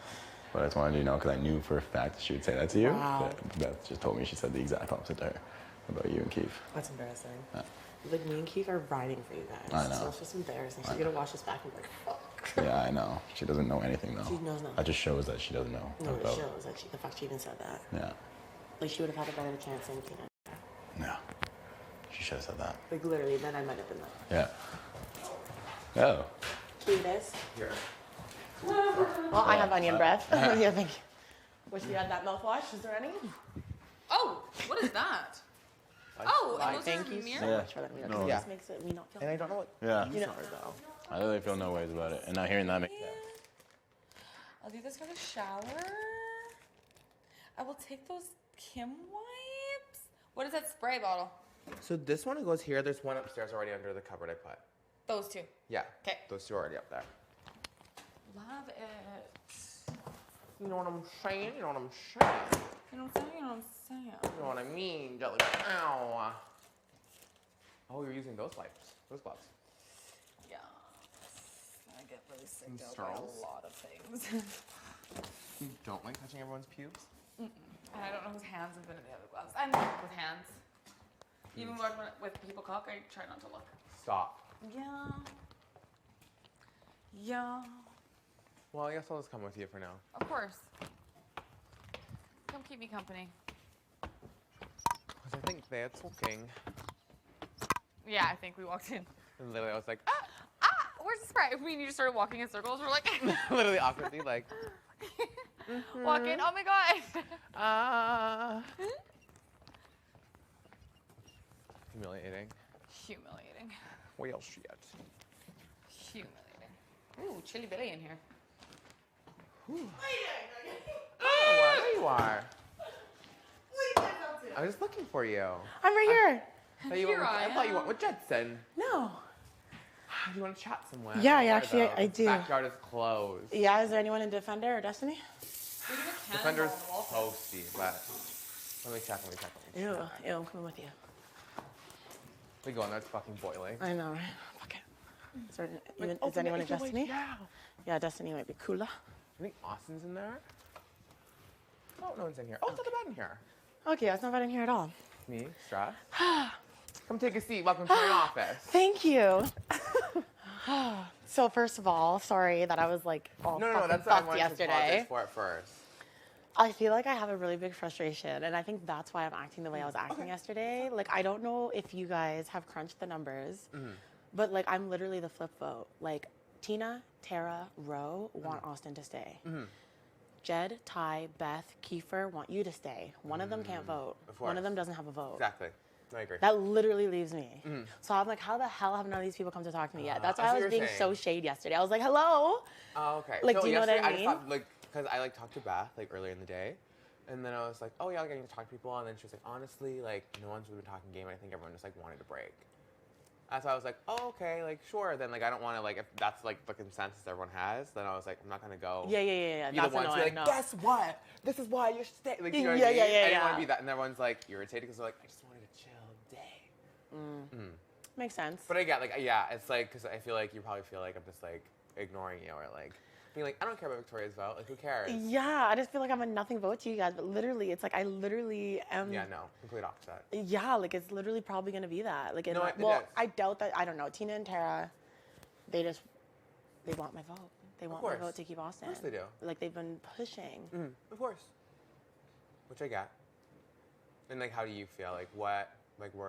But I just wanted you to know because I knew for a fact that she would say that to you. Wow. But Beth just told me she said the exact opposite to her about you and Keith. That's embarrassing. Yeah. Like me and Keith are riding for you guys. I know. So it's just embarrassing. She's gonna watch this back and be like, fuck. Yeah, I know. She doesn't know anything though. She knows nothing. That just shows that she doesn't know. No, it about. shows. Like the fact she even said that. Yeah. Like she would have had a better chance than Tina. Yeah. She should have said that. Like literally, then I might have been like, Yeah. Oh. cutest. Here. Well, I have onion breath. Yeah, thank you. Wish we had that mouthwash. Is there any? Oh, what is that? Oh, and those Thank are you so mirror? much for letting me know. 'cause No. It Yeah. just makes me not feel. And I don't know what Yeah. these are though. I really feel no ways about it. And now hearing that makes I'll do this for the shower. I will take those Kim wipes. What is that spray bottle? So this one goes here. There's one upstairs already under the cupboard I put. Those two. Yeah. 'Kay. Those two are already up there. Love it. You know what I'm saying? You know what I'm saying? You know what I'm saying? You know what I'm saying? You know what I mean? Jelly. Ow. Oh, you're using those wipes. Those gloves. Yeah. I get really sick And out by a straws? lot of things. You don't like touching everyone's pubes? And I don't know whose hands have been in the other gloves. I'm good with hands. Even when with people cook, I try not to look. Stop. Yeah. Yeah. Well, I guess I'll just come with you for now. Of course. Come keep me company. Because I think they're talking. Yeah, I think we walked in. And literally, I was like, Where's the spray? I mean, you just started walking in circles. We're like, literally awkwardly, like, walk in. Oh my god. humiliating. Humiliating. Well, shit. Humiliating. Ooh, Chili Billy in here. Oh, there you are. I was just looking for you. I'm right here. I thought you went with, I thought you went with Jetson. No. You want to chat somewhere? Yeah, Where, actually, though? I The do. Backyard is closed. Yeah, is there anyone in Defender or Destiny? Defender's toasty, but let me check. Ew, I'm coming with you. We go in there, it's fucking boiling. I know, right? Fuck it. Is anyone in Destiny? Yeah, Destiny might be cooler. I think Austin's in there. Oh, no one's in here. Oh, it's not bad in here. Okay, that's not bad in here at all. Me, stress. Come take a seat. Welcome to my office. Thank you. So first of all, sorry that I was like all No, fucking that's what I fucked wanted to yesterday. apologize for it first. I feel like I have a really big frustration, and I think that's why I'm acting the way I was acting yesterday. Like, I don't know if you guys have crunched the numbers, but like, I'm literally the flip vote. Like, Tina, Tara, Ro want Austin to stay. Jed, Ty, Beth, Kiefer want you to stay. One of them can't vote. One of them doesn't have a vote. Exactly. I agree. That literally leaves me. So I'm like, how the hell have none of these people come to talk to me yet? That's why I was being so shade yesterday. I was like, hello? Oh, okay. Like, so do you know what I yesterday, mean? just thought, like, because I, like, talked to Beth, like, earlier in the day. And then I was like, oh, yeah, like, I need to talk to people. And then she was like, honestly, like, no one's really been talking game. I think everyone just, like, wanted a break. And so I was like, oh, okay, like, sure. Then, like, I don't want to, like, if that's, like, the consensus everyone has, then I was like, I'm not going to go. Yeah. Be the one to be like, guess what? This is why you should stay. Like, you know what I mean? I didn't want to be that. And everyone's, like, irritated because they're like, I just wanted a chill day. Makes sense. But I get, like, yeah, it's, like, because I feel like you probably feel like I'm just, like, ignoring you or, like, being like, I don't care about Victoria's vote. Like, who cares? Yeah, I just feel like I'm a nothing vote to you guys, but literally, it's like I literally am. Yeah, no, complete opposite. Yeah, like it's literally probably gonna be that. Like, No, it well, is. I doubt that. I don't know. Tina and Tara, they want my vote. They want my course. vote to keep Austin. Of course they do. Like they've been pushing. Of course. Which I get. And like, how do you feel? Like, where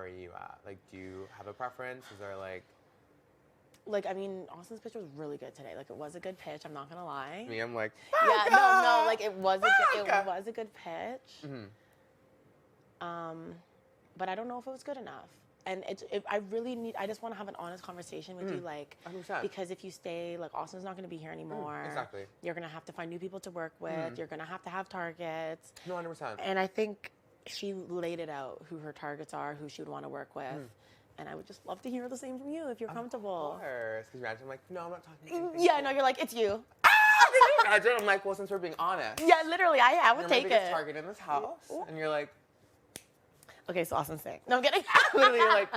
are you at? Like, do you have a preference? Is there Like, I mean, Austin's pitch was really good today. Like, it was a good pitch. I'm not gonna lie. me? I'm like, Yeah, no, like it was a good pitch. But I don't know if it was good enough. And I just want to have an honest conversation with you, like, 100%. because if you stay, like, Austin's not going to be here anymore. Exactly. You're going to have to find new people to work with. You're going to have targets. no, 100%. And I think she laid it out, who her targets are, who she would want to work with. And I would just love to hear the same from you if you're comfortable. Of course. Because imagine I'm like, no, I'm not talking to you. Yeah, no, you're like, it's you. Imagine I'm like, well, since we're being honest. Yeah, literally, I would You're take my biggest it. target in this house. And you're like, Okay, so Austin's saying. No, I'm kidding. literally, you're like,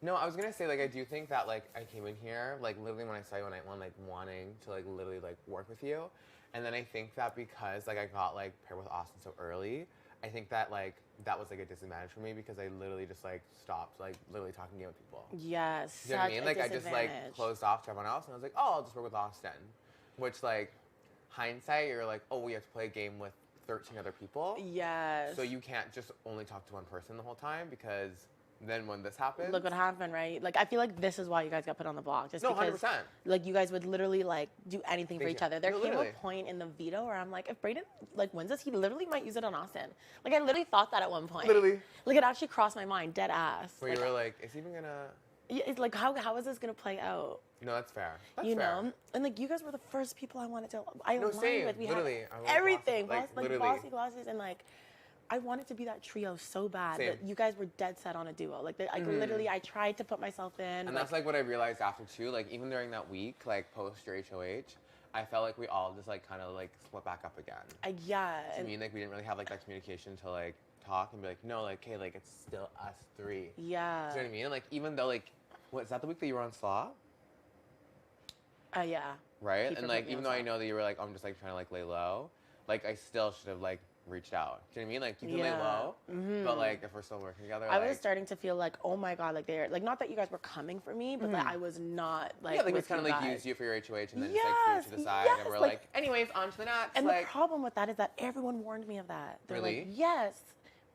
no, I was gonna say, like, I do think that, like, I came in here, like, literally when I saw you on night one, like, wanting to, like, literally, like, work with you. And then I think that because, like, I got, like, paired with Austin so early, I think that, like, that was, like, a disadvantage for me because I literally just, like, stopped, like, literally talking game with people. Yes. Do you know what I mean? such a Like, I just, like, disadvantage. closed off to everyone else, and I was like, oh, I'll just work with Austin. Which, like, hindsight, you're like, oh, we have to play a game with 13 other people. Yes. So you can't just only talk to one person the whole time because then when this happens. Look what happened, right? Like, I feel like this is why you guys got put on the block. Just No, because, 100%. like, you guys would literally, like, do anything for Thank each you. other. There No, came literally. a point in the veto where I'm like, if Brayden, like, wins this, he literally might use it on Austin. Like, I literally thought that at one point. Literally. Like, it actually crossed my mind, dead ass. Where Like, you were like, is he even gonna. yeah, it's like, how is this going to play out? No, that's fair. That's You fair. know? And, like, you guys were the first people I wanted to, I No, aligned same. with. We Literally. had I love everything. Bossy, like, literally. Bossy glasses and, like, I wanted to be that trio so bad Same. that you guys were dead set on a duo. Like, literally, I tried to put myself in. And that's like what I realized after too. Like even during that week, like post your HOH, I felt like we all just like kind of like split back up again. Yeah. I mean, like we didn't really have like that communication to like talk and be like, no, like hey, like it's still us three. Yeah. Do you know what I mean? And like even though like, what is that the week that you were on Slaw? Yeah. Right. Keep And your like foot even in though the I Slaw. know that you were like, I'm just like trying to like lay low, like I still should have like reached out. Do you know what I mean? Like you can lay Yeah. low, but like if we're still working together, I like, was starting to feel like, oh my god, like they're like not that you guys were coming for me, but that I was not like. yeah, like we with kind of you like guys. used you for your HOH and then Yes, just like threw it to the side yes, and we're like- like, anyways, on to the next. And like, the problem with that is that everyone warned me of that. They're Really? like, yes.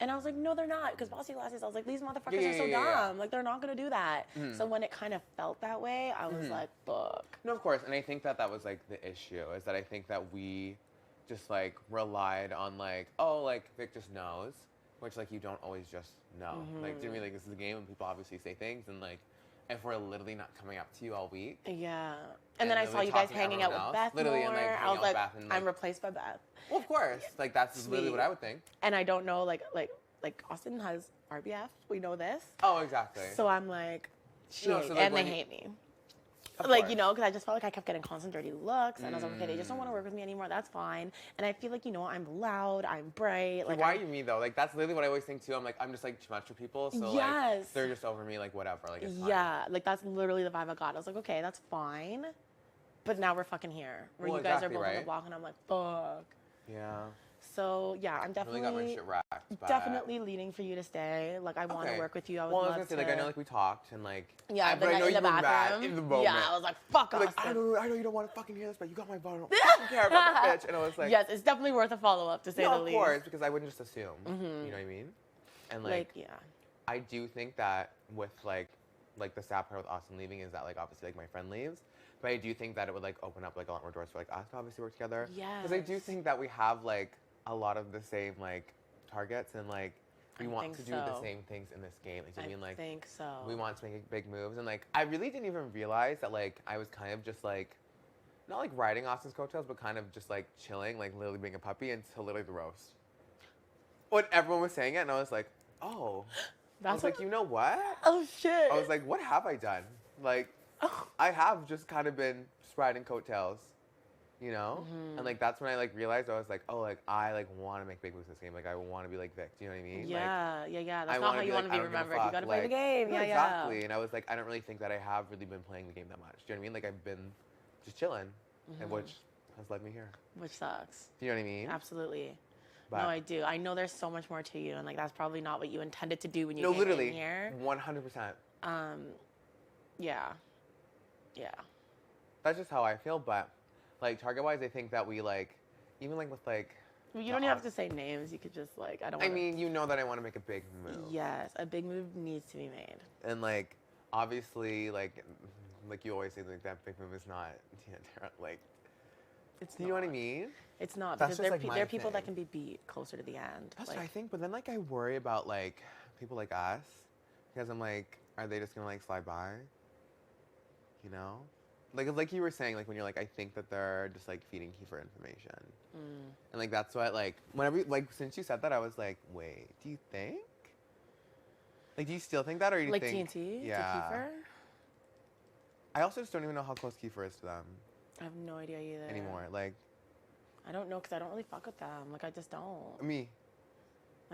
And I was like, no, they're not. Because Bossy Glasses, I was like, these motherfuckers Yeah, are so yeah, yeah. dumb. Like, they're not going to do that. So when it kind of felt that way, I was like, fuck. No, of course, and I think that that was like the issue is that I think that we just like relied on like, oh, like Vic just knows, which like you don't always just know. Like, do you know what I mean? Like this is a game and people obviously say things and like if we're literally not coming up to you all week. Yeah. And then I saw literally you guys talking to hanging out with everyone Beth else. Literally, more. and, like, I hanging was out with like, Beth and, I'm like- replaced by Beth. Well, of course. Like, that's literally what I would think. And I don't know, like Austin has RBF. We know this. Oh, exactly. So I'm like, shit. No, so, like, and they when you- hate me. Of Like, course. you know, because I just felt like I kept getting constant dirty looks. And I was like, okay, they just don't want to work with me anymore. That's fine. And I feel like, you know, I'm loud. I'm bright. Like, Why are you me though? Like that's literally what I always think too. I'm like I'm just like too much for people, so Yes. like they're just over me, like whatever. Like it's fine. Yeah, like that's literally the vibe I got. I was like, okay, that's fine. But now we're fucking here. Where Well, you guys exactly, are both on the right? block and I'm like, fuck. Yeah. So yeah, I'm Really got my definitely shit racked. But... definitely leading for you to stay. Like I want to Okay. work with you. I would Well, I love was gonna to. say like I know like we talked and like Yeah, but I know in you the were mad bathroom. in the moment. Yeah, I was like, fuck You're us. like I know you don't want to fucking hear this, but you got my phone. I don't fucking care about the bitch. And I was like, yes, it's definitely worth a follow up to say no, the of least. course, because I wouldn't just assume. You know what I mean? And like yeah. I do think that with like the sad part with Austin leaving is that like obviously like my friend leaves, but I do think that it would like open up like a lot more doors for like us to obviously work together. Because I do Yes. think that we have like a lot of the same like targets and like we I want think to do the so. same things in this game. Like, I mean like think so. we want to make big moves and like I really didn't even realize that like I was kind of just like not like riding Austin's coattails, but kind of just like chilling, like literally being a puppy until literally the roast. When everyone was saying it, and I was like, oh. I was That's like, you know what? Oh shit. I was like, what have I done? Like, I have just kind of been riding coattails, you know? And like that's when I like realized I was like, oh, like I like want to make big moves in this game. Like I want to be like Vic. Do you know what I mean? Yeah, yeah. That's I not wanna how you like, want to I be don't give a remembered. You fuck, gotta play the like- game. No, Yeah, exactly. And I was like, I don't really think that I have really been playing the game that much. Do you know what I mean? Like I've been just chilling, and which has led me here. Which sucks. Do you know what I mean? Absolutely. But- No, I do. I know there's so much more to you, and like that's probably not what you intended to do when you No, came literally, in here. 100%. Yeah. Yeah. That's just how I feel. But like target-wise, I think that we like, even like with like. Well, you don't even have to say names. You could just like I don't. I Wanna... mean, you know that I want to make a big move. Yes, a big move needs to be made. And like, obviously, like you always say, like that big move is not, like. It's Do you know what I mean? It's not That's because just, there, like, pe- my there are people that thing. can be beat closer to the end. That's like, what I think. But then like I worry about like people like us, because I'm like, are they just gonna like slide by? You know, like you were saying, like when you're like, I think that they're just like feeding Kiefer information, and like that's what like whenever like since you said that, I was like, wait, do you think? Like, do you still think that, or do you like think? TNT Yeah. to Kiefer? I also just don't even know how close Kiefer is to them I have no idea either. anymore. Like I don't know because I don't really fuck with them. Like I just don't. me.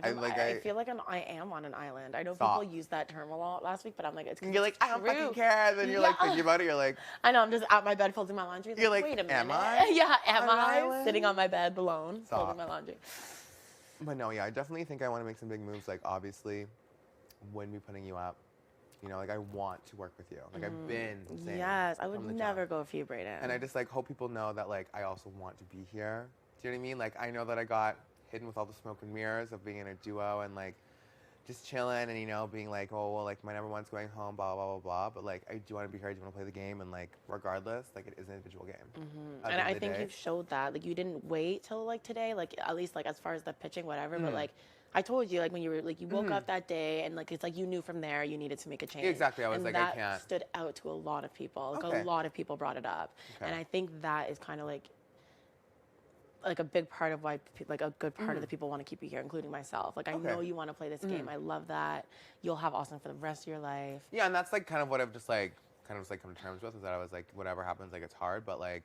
Like, I feel like I am on an island. I know Stop. people use that term a lot last week, but I'm like, it's 'cause You're like, it's I don't true. fucking care. And then you're like Yeah. thinking about it. You're like, I know. I'm just at my bed folding my laundry. You're like, wait a minute. am I Yeah, am on an I island? sitting on my bed alone Stop. folding my laundry? but no, yeah, I definitely think I want to make some big moves. Like, obviously, when we putting you up, you know, like I want to work with you. Like I've been saying. Yes, I would from the never jump. go for you, Brayden. And I just like hope people know that like I also want to be here. Do you know what I mean? Like I know that I got hidden with all the smoke and mirrors of being in a duo and like just chilling and you know being like, oh well, like my number one's going home, blah blah blah blah. But like I do want to be here. I do want to play the game and like regardless, like it is an individual game. At the And end I of the think day. you've showed that. Like you didn't wait till like today, like at least like as far as the pitching, whatever. But like I told you, like when you were like you woke up that day and like it's like you knew from there you needed to make a change. Exactly, I was and like, I that can't. stood out to a lot of people. Like Okay. a lot of people brought it up, Okay. and I think that is kind of like a big part of why like a good part of the people want to keep you here, including myself. Like I Okay. know you want to play this game. I love that. You'll have Austin for the rest of your life. Yeah, and that's like kind of what I've just like kind of just like come to terms with is that I was like whatever happens like it's hard, but like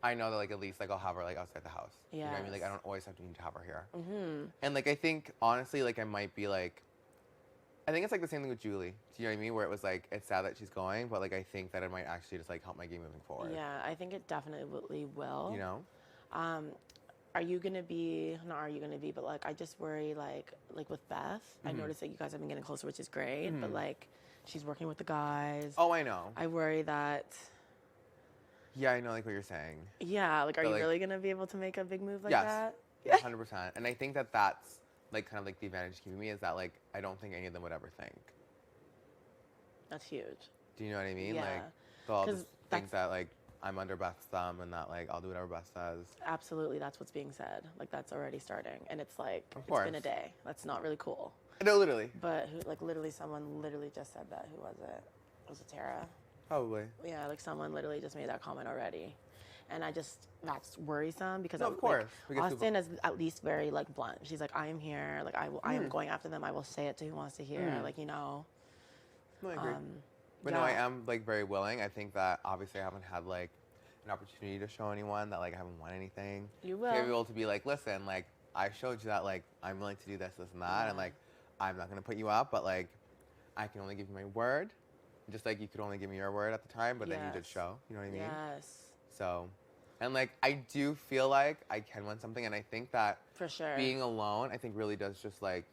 I know that like at least like I'll have her like outside the house. You know what I mean? Like I Yes. don't always have to need to have her here. And like I think honestly like I might be like I think it's like the same thing with Julie. Do you know what I mean? Where it was like it's sad that she's going, but like I think that it might actually just like help my game moving forward. Yeah, I think it definitely will. You know? Are you gonna be? Not are you gonna be? But like, I just worry like with Beth. I noticed that you guys have been getting closer, which is great. But like, she's working with the guys. Oh, I know. I worry that. Yeah, I know like what you're saying. Yeah, like, are But, you like- really gonna be able to make a big move like Yes. that? 100%. And I think that that's like kind of like the advantage giving me is that like I don't think any of them would ever think. That's huge. Do you know what I mean? Yeah. Like they'll all 'Cause just think that like I'm under Beth's thumb and that like I'll do whatever Beth says. Absolutely, that's what's being said. Like that's already starting, and it's like Of it's been a course. day. That's not really cool. No, literally. But who, like literally, someone literally just said that. Who was it? Was it Tara? Probably. Yeah, like someone literally just made that comment already. And that's worrisome because No, of course. Like, Because Austin is at least very like blunt. She's like, I am here. Like I am going after them. I will say it to who wants to hear. Like, you know. No, I agree. But no, yeah. I am like very willing. I think that obviously I haven't had like an opportunity to show anyone that like I haven't won anything. You will. To be able to be like, listen, like I showed you that like I'm willing to do this, this, and that, and like I'm not gonna put you up, but like I can only give you my word, just like you could only give me your word at the time, but then you did show. You know what I mean? Yes. So, and like I do feel like I can win something, and I think that For sure. being alone, I think really does just like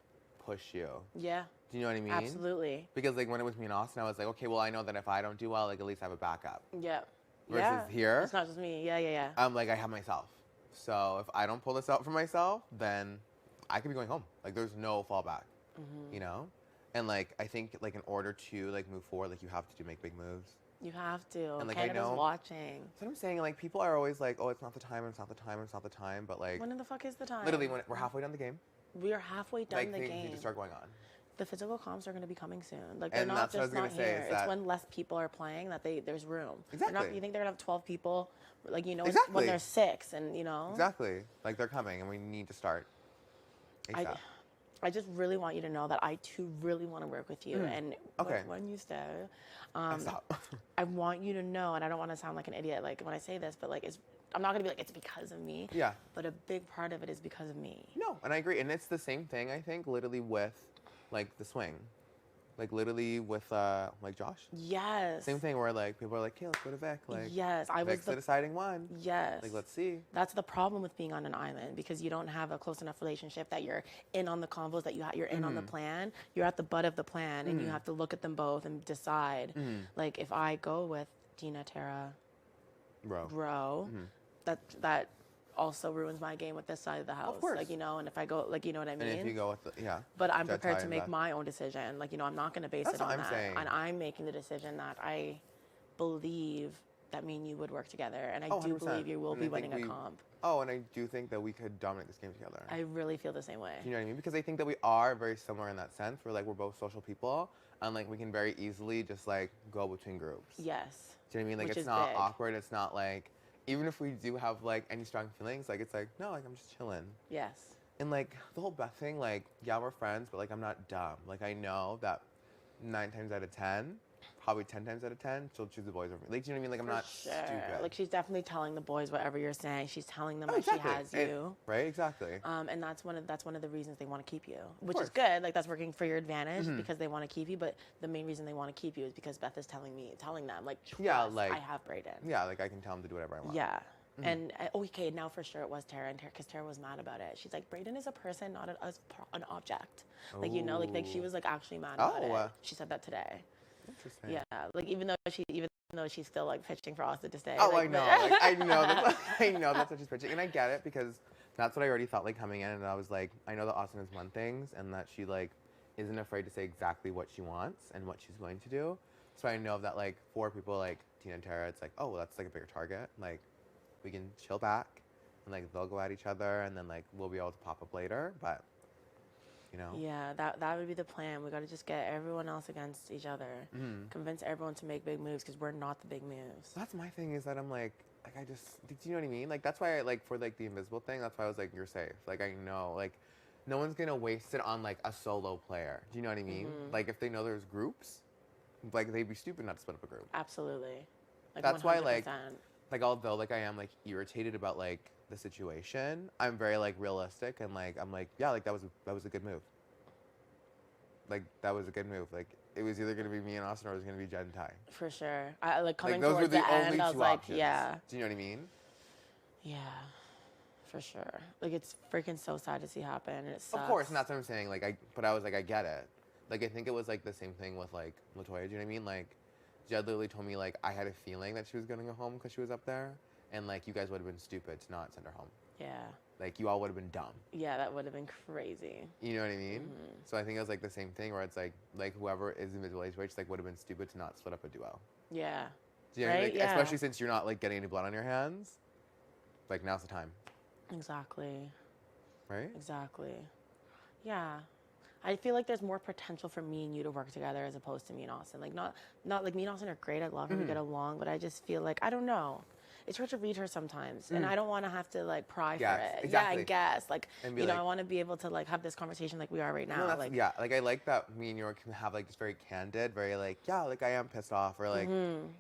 push you. Yeah. Do you know what I mean? Absolutely. Because like when it was me and Austin, I was like, okay, well I know that if I don't do well, like at least I have a backup. Yeah. Versus here, It's not just me. Yeah. I'm like I have myself. So if I don't pull this out for myself, then I could be going home. Like there's no fallback. You know? And like I think like in order to like move forward, like you have to make big moves. You have to. And like Canada's I know watching. That's what I'm saying. Like people are always like, oh, it's not the time, it's not the time, it's not the time. But like When in the fuck is the time? literally when we're halfway done the game, We are halfway done like the things game. need to start going on. The physical comps are going to be coming soon. Like they're And not that's what I was just not gonna say, here. is It's that- when less people are playing that there's room. Exactly. You think they're gonna have 12 people, like you know, Exactly. when there's 6, and you know. Exactly. Like they're coming, and we need to start. ASAP. I just really want you to know that I too really want to work with you. And Okay. when you stay, Stop. I want you to know, and I don't want to sound like an idiot, like when I say this, but like I'm not gonna be like it's because of me. Yeah. But a big part of it is because of me. No, and I agree. And it's the same thing, I think, literally with like the swing. Like literally with like Josh. Yes. Same thing where like people are like, okay, let's go to Vic. Like Yes, I was Vic's the the deciding one. yes. Like let's see. That's the problem with being on an island because you don't have a close enough relationship that you're in on the convos, that you're in on the plan. You're at the butt of the plan, and you have to look at them both and decide. Like if I go with Dina, Tara, Bro, that also ruins my game with this side of the house. course. Like you know, and if I go, like you know what I mean. And if you go with the But I'm Jet prepared tie to and make that. my own decision. Like you know, I'm not going to base That's it on what I'm that. saying. And I'm making the decision that I believe that me and you would work together, and I Oh, do 100%. believe you will And be I think winning a we- comp. Oh, and I do think that we could dominate this game together. I really feel the same way. You know what I mean? Because I think that we are very similar in that sense. We're both social people, and like we can very easily just like go between groups. Yes. Do you know what I mean? Like Which it's is not big. awkward. It's not like even if we do have like any strong feelings, like it's like no, like I'm just chilling. Yes. And like the whole Beth thing, like yeah, we're friends, but like I'm not dumb. Like I know that 9 times out of 10, probably 10 times out of 10, she'll choose the boys over me. Like do you know what I mean? Like I'm not stupid. Like she's definitely telling the boys whatever you're saying. She's telling them Oh, that exactly. she has you. Right? Exactly. And that's one of the reasons they want to keep you, which course. is good. Like that's working for your advantage because they want to keep you. But the main reason they want to keep you is because Beth is telling them like, Yeah, trust, like- I have Brayden. Yeah, like I can tell them to do whatever I want. Yeah. And okay, now for sure it was Tara, and because Tara was mad about it. She's like, Brayden is a person, not an object. Like you know, like she was like actually mad about it. She said that today. Interesting. Yeah, like even though she's still like pitching for Austin to stay. Oh, like, I know. Like, I know. I know that's what she's pitching, and I get it because that's what I already thought like coming in, and I was like, I know that Austin has won things, and that she like isn't afraid to say exactly what she wants and what she's going to do. So I know that like for people like Tina and Tara, it's like, oh, well, that's like a bigger target. Like we can chill back, and like they'll go at each other, and then like we'll be able to pop up later. But you know. Yeah, that would be the plan. We got to just get everyone else against each other. Convince everyone to make big moves because we're not the big moves. That's my thing is that I'm like I just, do you know what I mean? Like that's why I like for like the invisible thing. That's why I was like, you're safe. Like I know like no one's gonna waste it on like a solo player. Do you know what I mean? Like if they know there's groups, like they'd be stupid not to split up a group. Absolutely. Like That's 100%. why like although like I am like irritated about like the situation, I'm very like realistic and like I'm like yeah, like that was a good move. Like that was a good move. Like it was either gonna be me and Austin or it was gonna be Jen and Ty. For sure. I like coming Like those were towards the the only end. I was two like, options. yeah, Do you know what I mean? yeah, for sure. Like it's freaking so sad to see happen. And it sucks. Of course, and that's what I'm saying. Like but I was like, I get it. Like I think it was like the same thing with like Latoya. Do you know what I mean? Like Jed literally told me like I had a feeling that she was gonna go home because she was up there, and like you guys would have been stupid to not send her home. Yeah. Like you all would have been dumb. Yeah, that would have been crazy. You know what I mean? So I think it was like the same thing where it's like whoever is invisible HOH like would have been stupid to not split up a duo. Yeah. Do you know what I mean? Right? Like, Yeah. especially since you're not like getting any blood on your hands. Like now's the time, Exactly. right? Exactly. Yeah. I feel like there's more potential for me and you to work together as opposed to me and Austin. Like not like me and Austin are great. I love her. We get along, but I just feel like I don't know. It's hard to read her sometimes, and I don't want to have to like pry Yes, for it. exactly. Yeah, I guess like And be you know like- I want to be able to like have this conversation like we are right now. No, that's, like yeah, like I like that me and you can have like just very candid, very like, yeah, like I am pissed off, or like,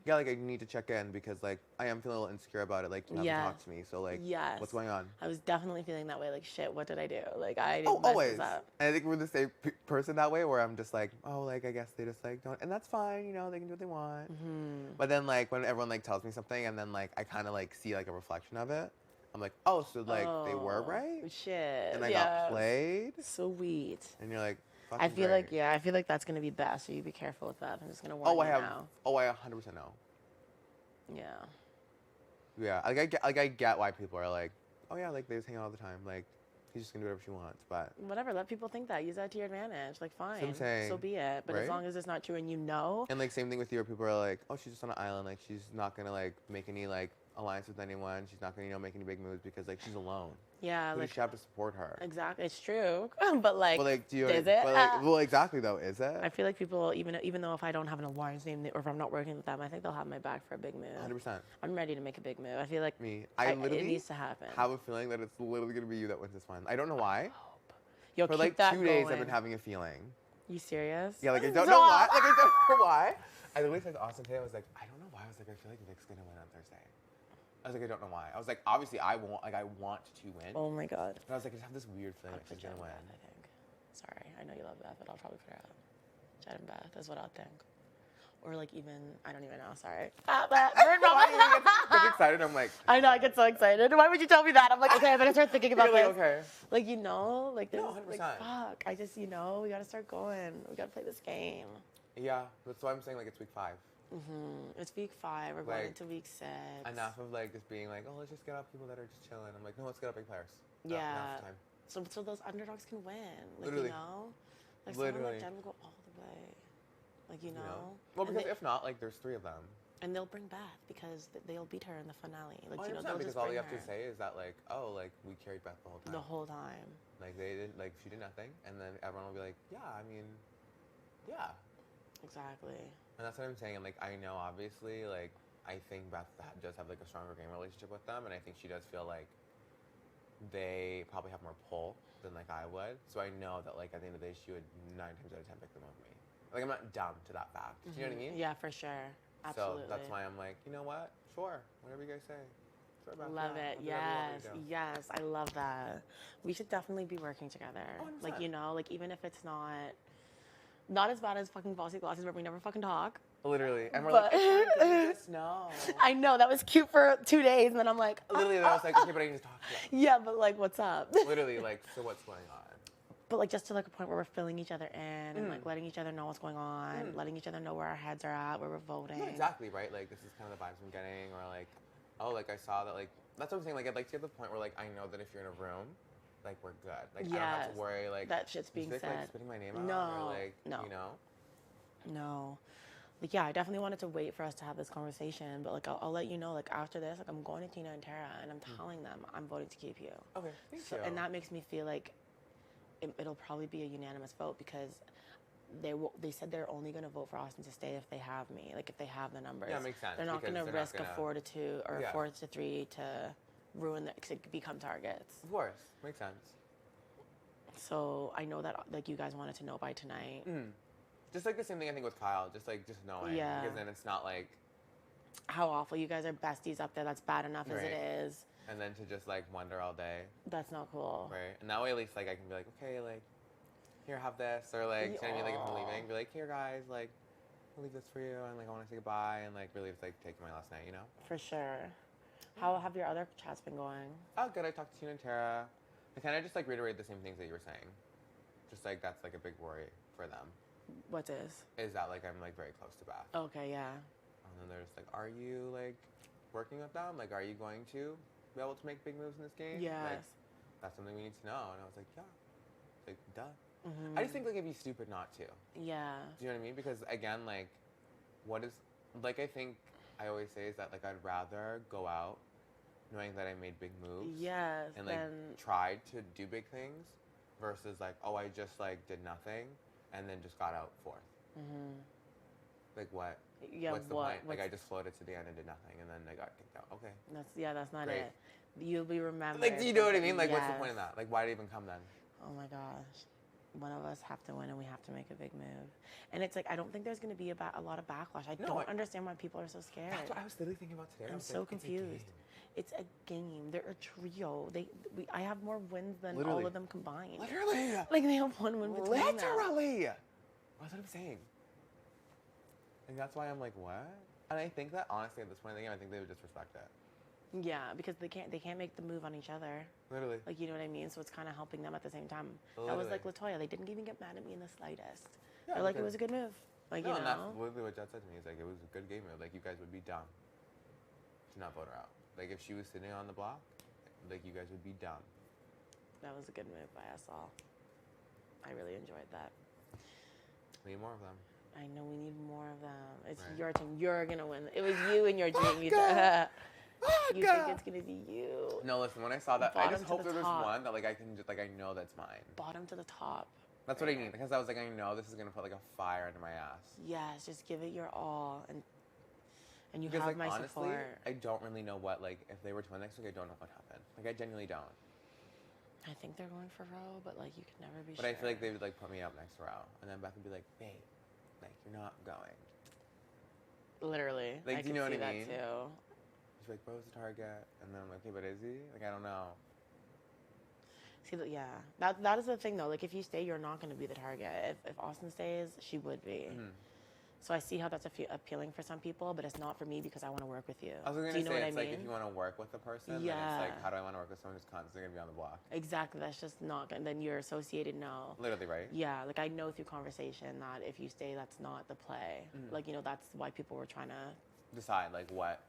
yeah, like I need to check in because like I am feeling a little insecure about it. Like you haven't Yeah. talked to me, so like, Yes. what's going on? I was definitely feeling that way. Like shit, what did I do? Like I Oh, didn't mess always. this up. And I think we're the same person that way, where I'm just like, oh, like I guess they just like don't, and that's fine, you know, they can do what they want. But then like when everyone like tells me something, and then like I kind of like see like a reflection of it, I'm like, oh, so like they were right, Shit. and I yeah. got played, Sweet. and you're like, I feel like great. I feel like that's gonna be best. So you be careful with that. I'm just gonna warn Oh, I you have. now. Oh, I 100% know. Yeah. Yeah, like I get why people are like, oh yeah, like they just hang out all the time. Like she's just gonna do whatever she wants. But Whatever. Let people think that. Use that to your advantage. Like fine. I'm saying, so be it. But right? as long as it's not true and you know. and like same thing with you, where people are like, oh, she's just on an island. Like she's not gonna like make any like alliance with anyone. She's not gonna make any big moves because like she's alone. Yeah. Who Like does she have to support her? exactly. It's true. but like. But like, do you? Is it? But, like, well, exactly though. Is it? I feel like people, even though if I don't have an alliance name or if I'm not working with them, I think they'll have my back for a big move. 100%. I'm ready to make a big move. I feel like Me, I literally it needs to happen. have a feeling that it's literally gonna be you that wins this one. I don't know why. Yo, For keep like that 2 days, I've going. been having a feeling. You serious? Yeah, like I don't know why. Like I don't know why. I literally said to Austin today, I was like, I don't know why. I was like, I feel like Vic's gonna win on Thursday. I was like, I don't know why. I was like, obviously I won't. Like I want to win. Oh my god. But I was like, I just have this weird feeling that she's gonna win. I think. Sorry, I know you love Beth, but I'll probably put her out. Jet and Beth is what I'll think. Or like even, I don't even know. Sorry. I get excited. I'm like, I know, I get so excited. Why would you tell me that? I'm like, okay, I better start thinking about you're this. like, okay. Like, you know, like, there's, No, 100%. like, fuck. I just, you know, we gotta start going. We gotta play this game. Yeah, that's why I'm saying like it's week 5. It's week 5. We're going Like, into week 6. Enough of like just being like, oh, let's just get up people that are just chilling. I'm like, no, let's get up big players. Yeah. Now's the time. So those underdogs can win. Like, Literally. you know? Like, someone Literally. like Jen will go all the way. Like, you You know? know? Well, And because they- if not, like there's 3 of them. And they'll bring Beth because they'll beat her in the finale. Like, you know, 100%, they'll because just all bring you have her to say is that like, oh, like we carried Beth the whole time. the whole time. Like they did, like she did nothing, and then everyone will be like, yeah, I mean, yeah. Exactly. And that's what I'm saying. And like I know, obviously, like I think Beth does have like a stronger game relationship with them, and I think she does feel like they probably have more pull than like I would. So I know that like at the end of the day, she would 9 times out of 10 pick them over me. Like I'm not dumb to that fact. You know what I mean? Yeah, for sure. Absolutely. So that's why I'm like, you know what? Sure, whatever you guys say. Sure, Beth, Love yeah, it. I'll do whatever you want me to do. Yes. I love that. We should definitely be working together. Oh, Like, 100%. you know, like even if it's not as bad as fucking Bossy Glasses where we never fucking talk. Literally, and we're But- like, I can't do this, no. I know that was cute for 2 days, and then I'm like, Literally, then I was like, okay, but I can just talk to you. yeah, but like, what's up? Literally, like, so what's going on? But like, just to like a point where we're filling each other in and like letting each other know what's going on, letting each other know where our heads are at, where we're voting. No, exactly, right? Like, this is kind of the vibes I'm getting, or like, oh, like I saw that, like, that's what I'm saying. Like, I'd like to get to the point where, like, I know that if you're in a room, like, we're good. Like, I don't have Yes, to worry, like, that shit's being Vic, said. like, spitting my name out, No, or like, no. you know? No. Like, yeah, I definitely wanted to wait for us to have this conversation, but like, I'll let you know, like, after this, like, I'm going to Tina and Tara, and I'm telling them I'm voting to keep you. Okay, thank So, you. and that makes me feel like it'll probably be a unanimous vote because they said they're only going to vote for Austin to stay if they have me, like if they have the numbers. Yeah, makes sense, They're not going to because they're not risk a gonna- 4-2 or Yeah. 4-3 to ruin to become targets. Of course, makes sense. So I know that like you guys wanted to know by tonight. Just like the same thing I think with Kyle, just knowing. Yeah. Because then it's not like, How awful. You guys are besties up there. That's bad enough as Right. it is. and then to just like wonder all day, That's not cool. right? And that way at least like I can be like, okay, like, here, have this, or like, you know what I mean? Like if I'm leaving, be like, here guys, like, I'll leave this for you, and like I want to say goodbye, and like really it's like taking my last night, you know? For sure. How have your other chats been going? Oh, good. I talked to Tina and Tara. I kind of just like reiterate the same things that you were saying. Just like that's like a big worry for them. What is? Is that like I'm like very close to Beth. Okay, yeah. And then they're just like, are you like working with them? Like, are you going to be able to make big moves in this game? Yes. Like, that's something we need to know. And I was like, yeah. Like, duh. I just think like it'd be stupid not to. Yeah. Do you know what I mean? Because again, like, what is like I think I always say is that like I'd rather go out knowing that I made big moves Yes. and like Then tried to do big things versus like, oh, I just like did nothing and then just got out 4th. Like what? Yeah, What's the what? point? Like I just floated to the end and did nothing and then I got kicked out. Okay. That's not Great. it. You'll be remembered. Like, do you know what I mean? Like, what's the Yes. point of that? Like, why did it even come then? Oh my gosh. One of us have to win and we have to make a big move. And it's like, I don't think there's going to be a lot of backlash. I don't understand why people are so scared. That's what I was literally thinking about today. I'm I was so like, confused. It's a game. They're a trio. I have more wins than Literally. all of them combined. Literally. Like they have one win between them. Literally. That's what I'm saying. And that's why I'm like, what? And I think that honestly at this point in the game, I think they would just respect it. Yeah, because they can't make the move on each other. Literally. Like, you know what I mean? So it's kind of helping them at the same time. That was like Literally. Latoya. They didn't even get mad at me in the slightest. Yeah, They're like, it because- was a good move. Like, No, you and that's know? literally what Jet said to me. He's like, it was a good game move. Like, you guys would be dumb to not vote her out. Like, if she was sitting on the block, like, you guys would be dumb. That was a good move by us all. I really enjoyed that. We need more of them. I know we need more of them. It's Right. your team. You're gonna win. It was you and your dream. You think it's gonna be you. No, listen, when I saw that, I Bottom just to hope the there was top. one that, like, I can just, like, I know that's mine. Bottom to the top. That's what I need. Because I was like, I know this is going to put, like, a fire under my ass. Yes, just give it your all, and you Because, have like, my honestly, support. I don't really know what, like, if they were to win next week, I don't know what happened. Like, I genuinely don't. I think they're going for Roe, but like you can never be But sure. I feel like they would, like, put me up next row. And then Beck would be like, babe, like, you're not going. Literally. Like, I do you could know what see I that mean? too. She's like, Bo's the target. And then I'm like, okay, but is he? Like, I don't know. See, yeah, that is the thing though. Like, if you stay, you're not going to be the target. If Austin stays, she would be. Mhm. So I see how that's appealing for some people, but it's not for me because I want to work with you. I was going Do to you know say, what it's I like, mean? if you want to work with a person, then Yeah. it's like, how do I want to work with someone who's constantly going to be on the block? Exactly. That's just not going. Then you're associated. No. Literally, right? Yeah, like I know through conversation that if you stay, that's not the play. Like, you know, that's why people were trying to. Decide, like, what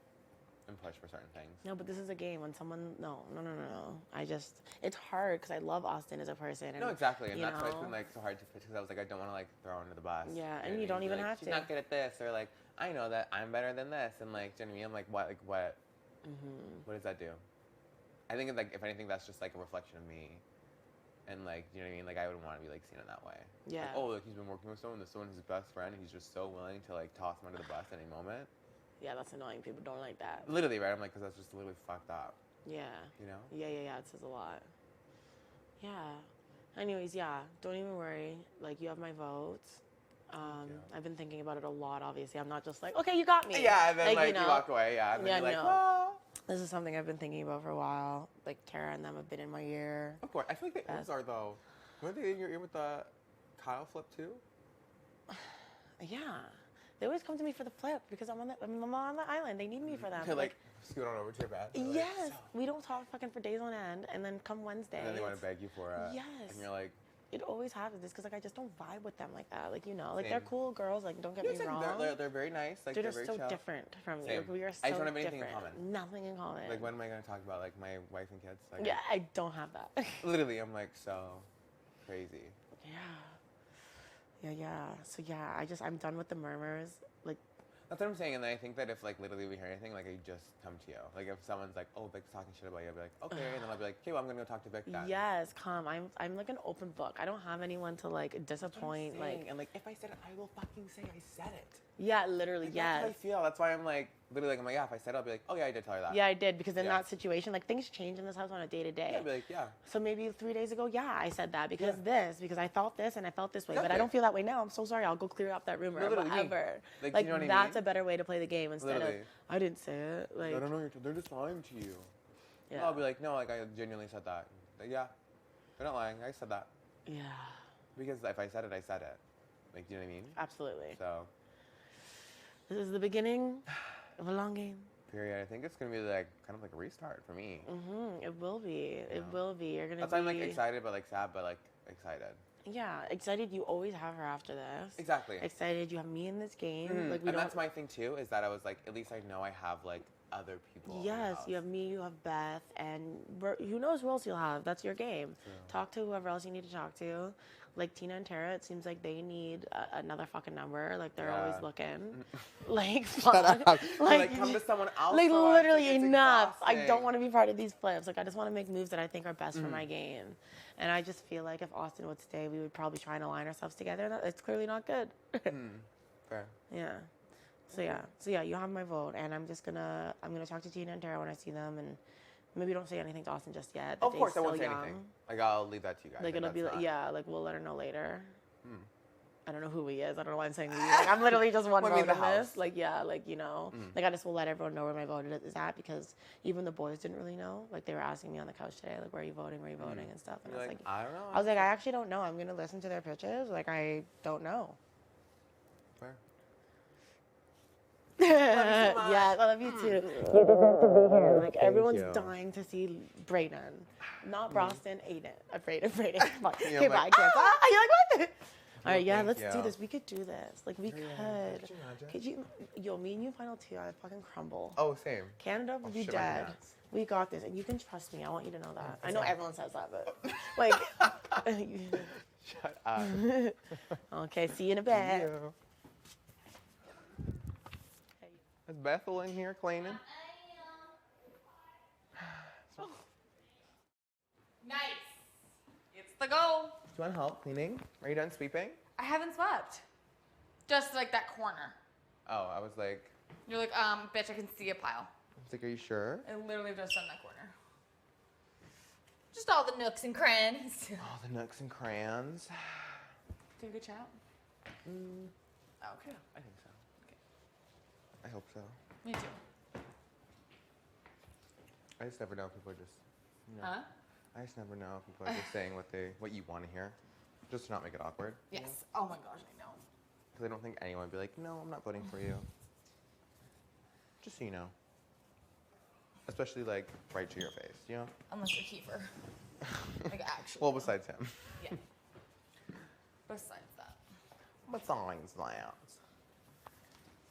and push for certain things. No, but this is a game. When someone, no. I just, it's hard because I love Austin as a person. And, No, exactly, and you that's why it's know, been like so hard to pitch because I was like, I don't want to like throw her under the bus. Yeah, know and what you I don't mean? Be even like, have She's to. not good at this, or like, I know that I'm better than this, and like, do you know what I mean? I'm like, what? What does that do? I think like if anything, that's just like a reflection of me, and like, do you know what I mean? Like, I wouldn't want to be like seen in that way. Yeah. Like, oh, look, he's been working with someone. This someone is his best friend. And he's just so willing to like toss him under the bus at any moment. Yeah, that's annoying. People don't like that. Literally, right? I'm like, because that's just literally fucked up. Yeah. You know? Yeah. It says a lot. Yeah. Anyways, yeah. Don't even worry. Like, you have my vote. you. I've been thinking about it a lot. Obviously, I'm not just like, okay, you got me. Yeah, and then Like, like you know, walk away. Yeah, and then yeah, you're like, no. well. This is something I've been thinking about for a while. Like, Tara and them have been in my ear. Of course. I feel like the ears are though. Weren't they in your ear with the Kyle flip too? Yeah. They always come to me for the flip because I'm on the island. They need me for them. They're like, scoot on over to your bed. They're like, yes. "So." We don't talk fucking for days on end. And then come Wednesday. And then they want to beg you for it. Yes. And you're like, It always happens. It's because like I just don't vibe with them like that. Like, you know, like they're Same. cool girls. Like, don't get yeah, me exactly. wrong. They're very nice. Like, They're they're just very so chill. different from you. Same. We are so I just don't have anything in different. common. Nothing in common. Like, when am I going to talk about like my wife and kids? Like, Yeah, I don't have that. literally, I'm like so crazy. Yeah. So yeah, I'm done with the murmurs. Like, That's what I'm saying. And then I think that if like literally we hear anything, like I just come to you. Like if someone's like, oh, Vic's talking shit about you, I'll be like, okay. And then I'll be like, okay, well, I'm gonna go talk to Vic then. yes, come. I'm like an open book. I don't have anyone to like disappoint. Like, and like if I said it, I will fucking say I said it. yeah, literally, Like, yes. That's how I feel. That's why I'm like, literally, like, I'm like, yeah, if I said it, I'll be like, oh, yeah, I did tell her that. Yeah, I did because in Yeah. that situation, like things change in this house on a day to day. Yeah, I'll be like, yeah. So maybe 3 days ago, yeah, I said that because Yeah. because I felt this and I felt this way, but I Exactly. don't feel that way now. I'm so sorry. I'll go clear up that rumor No, or literally, whatever. like, Like, you know what I that's mean? a better way to play the game instead Literally. of I didn't say it. Like, I don't know, they're just lying to you. yeah, I'll be like, no, like, I genuinely said that. Like, yeah, they're not lying. I said that. yeah, Because if I said it, I said it. Like, do you know what I mean? absolutely. So, This is the beginning of a long game. period. I think it's going to be, like, kind of like a restart for me. It will be. It will be. You're gonna That's be. why I'm, like, excited, but, like, sad, but, like, excited. Yeah, excited. You always have her after this. Exactly. Excited. You have me in this game. Mhm. Like we And don't. that's my thing, too, is that I was like, at least I know I have, like, other people. in the Yes, house. you have me, you have Beth, and who knows who else you'll have. That's your game. True. Talk to whoever else you need to talk to. Like Tina and Tara, it seems like they need another fucking number. Like they're always Yeah. looking. Like, fuck. Like, come to someone else. like for once, literally it's enough. I exhausting. don't want to be part of these flips. Like I just want to make moves that I think are best for my game. And I just feel like if Austin would stay, we would probably try and align ourselves together. It's clearly not good. Fair. Yeah. So yeah, you have my vote, and I'm gonna talk to Tina and Tara when I see them, and maybe don't say anything to Austin just yet. The Of course, I day's won't say still young. anything. Like, I'll leave that to you guys. Like it'll that's be like, not- yeah, like we'll let her know later. I don't know who he is. I don't know why I'm saying we. Like, I'm literally just one Well, I mean, vote the in this. house. Like yeah, like you know, like I just will let everyone know where my vote is at because even the boys didn't really know. Like they were asking me on the couch today, like where are you voting, and stuff. And You're I was like, like, I don't know. I was like, I actually don't know. I'm gonna listen to their pitches. Like I don't know. Fair. Yes, I love you too. You deserve to be here. Like everyone's you. dying to see Brayden, not Boston. Aiden. Brayden. You're Okay, like, bye, kids. Ah, you're like what? All right, yeah, thank let's do you. this. We could do this. Like we could. Could you imagine? Could you? Yo, me and you final two. I fucking crumble. Oh, same. Canada would be shit my dead. pants. We got this, and you can trust me. I want you to know that. I know everyone says that, but like. Shut up. Okay, see you in a bit. You. Is Bethel in here cleaning? Nice. It's the goal. Do you want help cleaning? Are you done sweeping? I haven't swept. Just like that corner. Oh, I was like, You're like, bitch, I can see a pile. are you sure? I literally have just done that corner. Just all the nooks and crannies. All the nooks and crayons. Did a good chat? Oh, okay. I think so. I hope so. Me too. I just never know if people are just, you know, Huh? I just never know if people are just saying what you want to hear, just to not make it awkward. Yes. Oh my gosh, I know. Because I don't think anyone would be like, no, I'm not voting for you. Just so you know. Especially like right to your face, you know? Unless you're Kiefer. Like actually. Well, besides him. Yeah. Besides that. Besides that.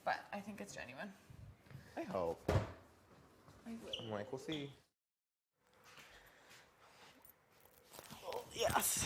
But I think it's genuine. I hope. I will. I'm like, we'll see. Yes.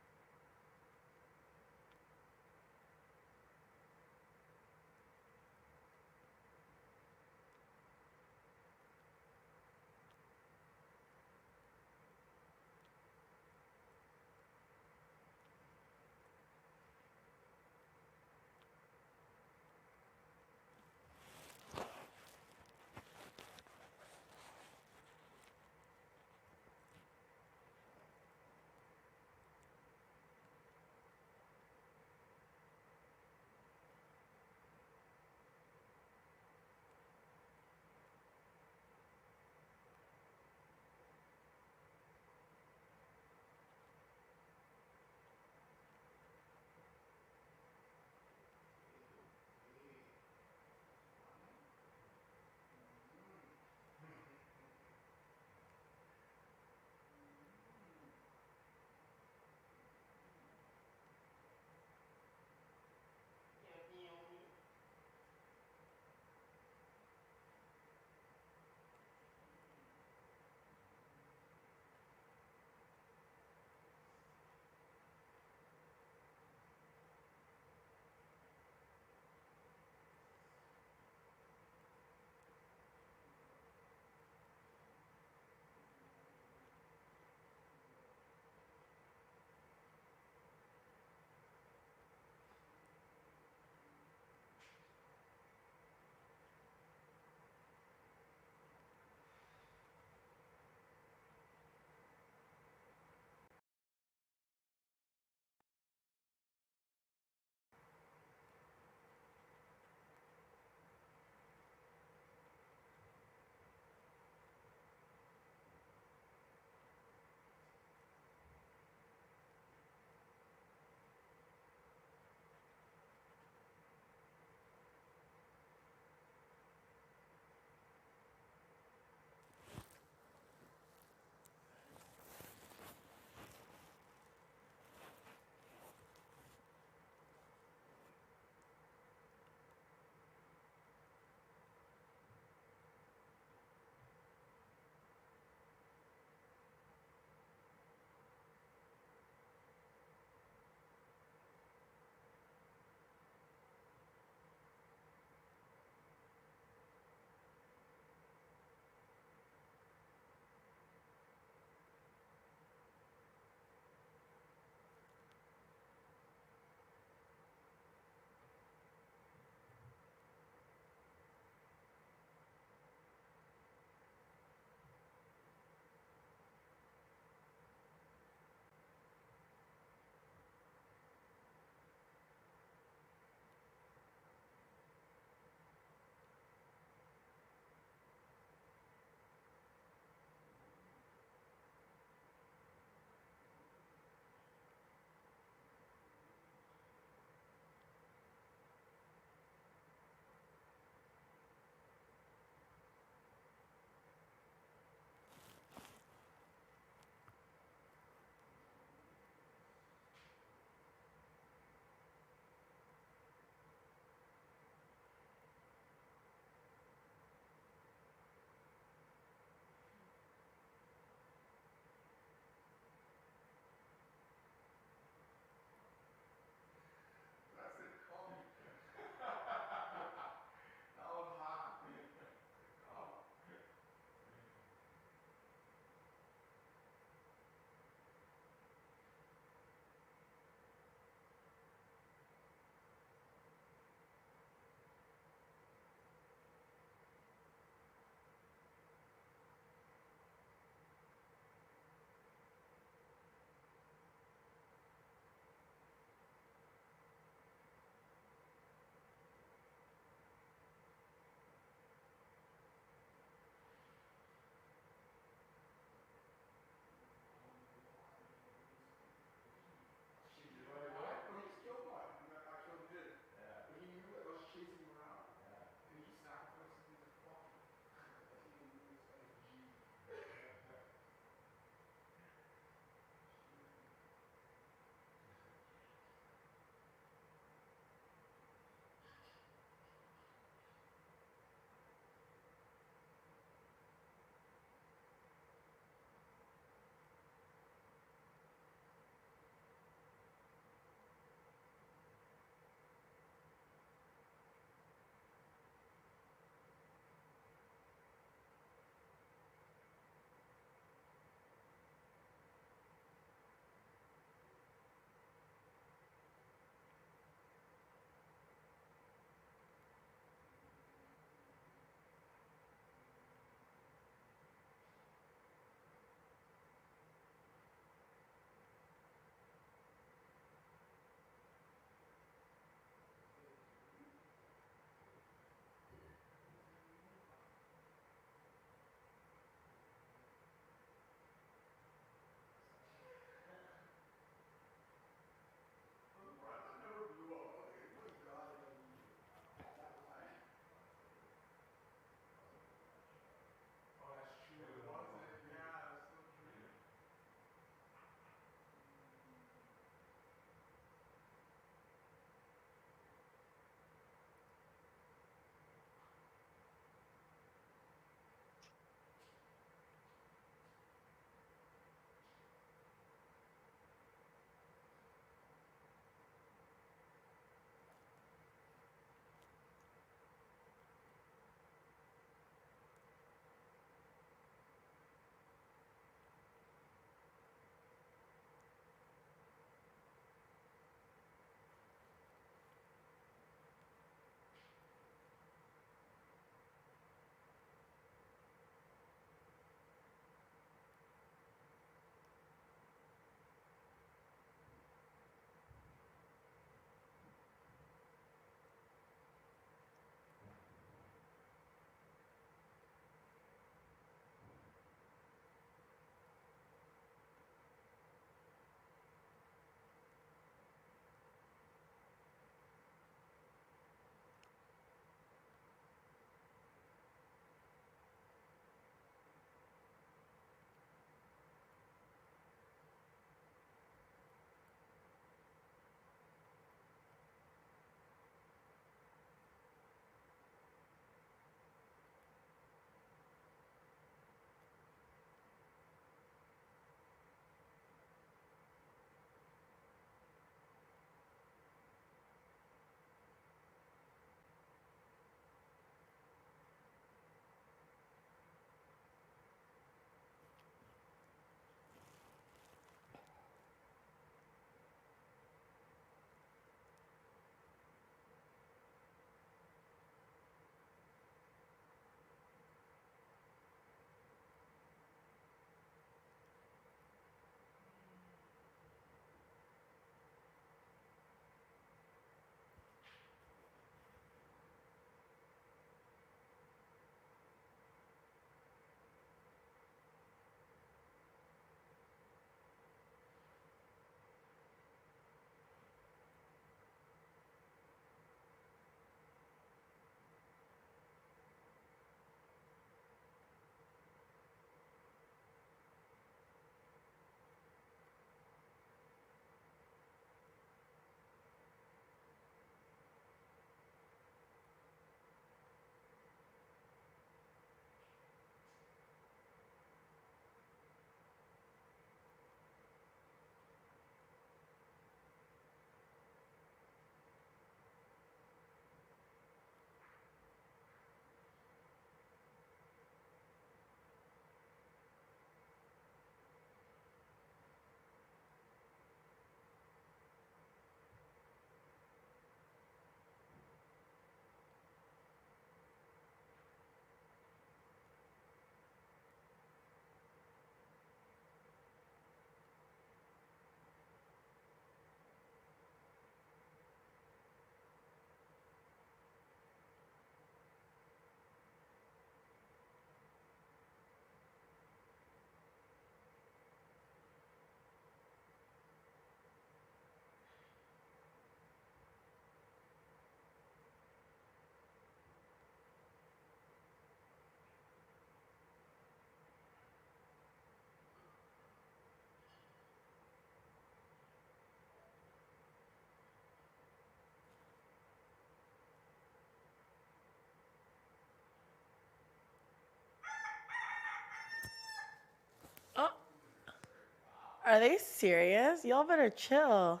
Are they serious? Y'all better chill.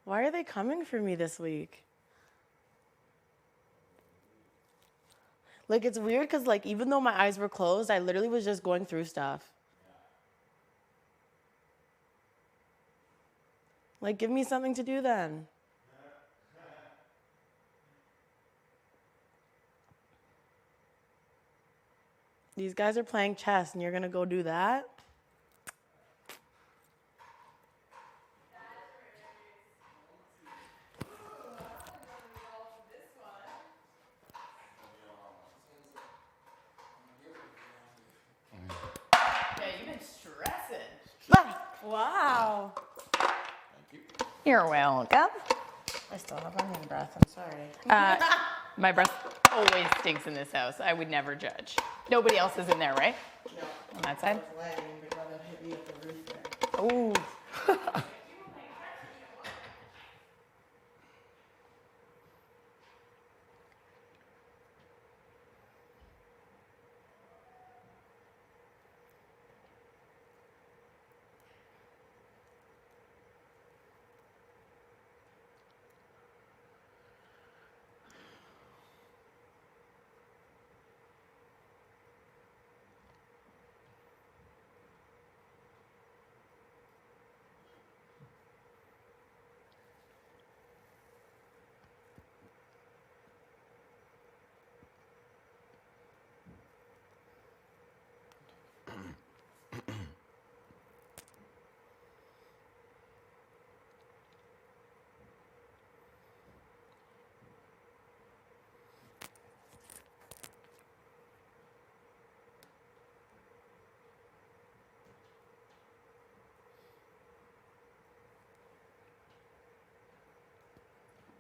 Why are they coming for me this week? Like, it's weird because, like, even though my eyes were closed, I literally was just going through stuff. Like, give me something to do then. These guys are playing chess and you're gonna go do that? Yeah, you've been stressing. Ah, wow. You're welcome. I still have onion breath. I'm sorry. My breath always stinks in this house. I would never judge. Nobody else is in there, right? No. On that side? It's lagging. Big brother hit me at the roof there. Oh.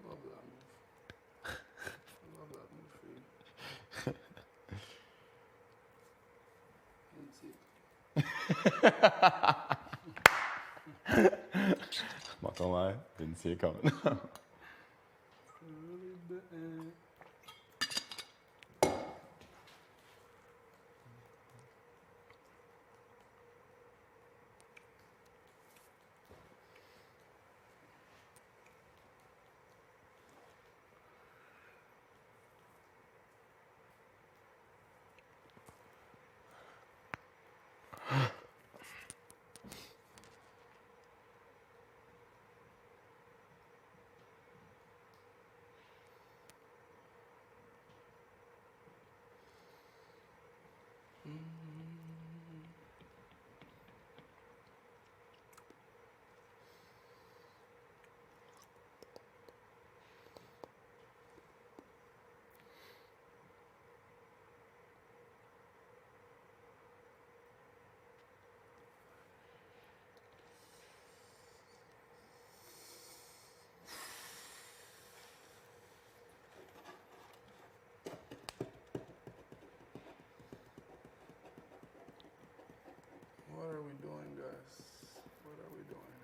Love that move. I love that move for you. Not gonna lie, didn't see it coming. Really didn't. What are we doing, guys? What are we doing?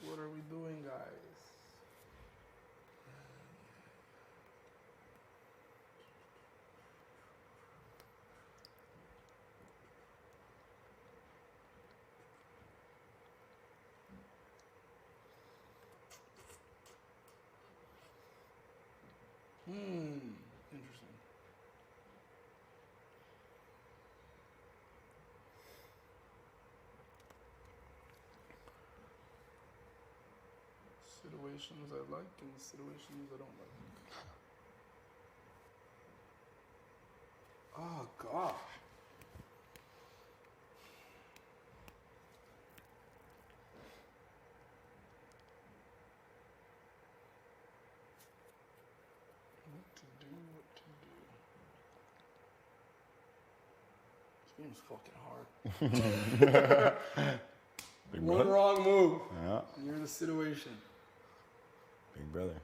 What are we doing, guys? Interesting. Situations I like and situations I don't like. Oh gosh. What to do, what to do. This game's fucking hard. Big One brother. wrong move. Yeah, And you're in a situation. big brother.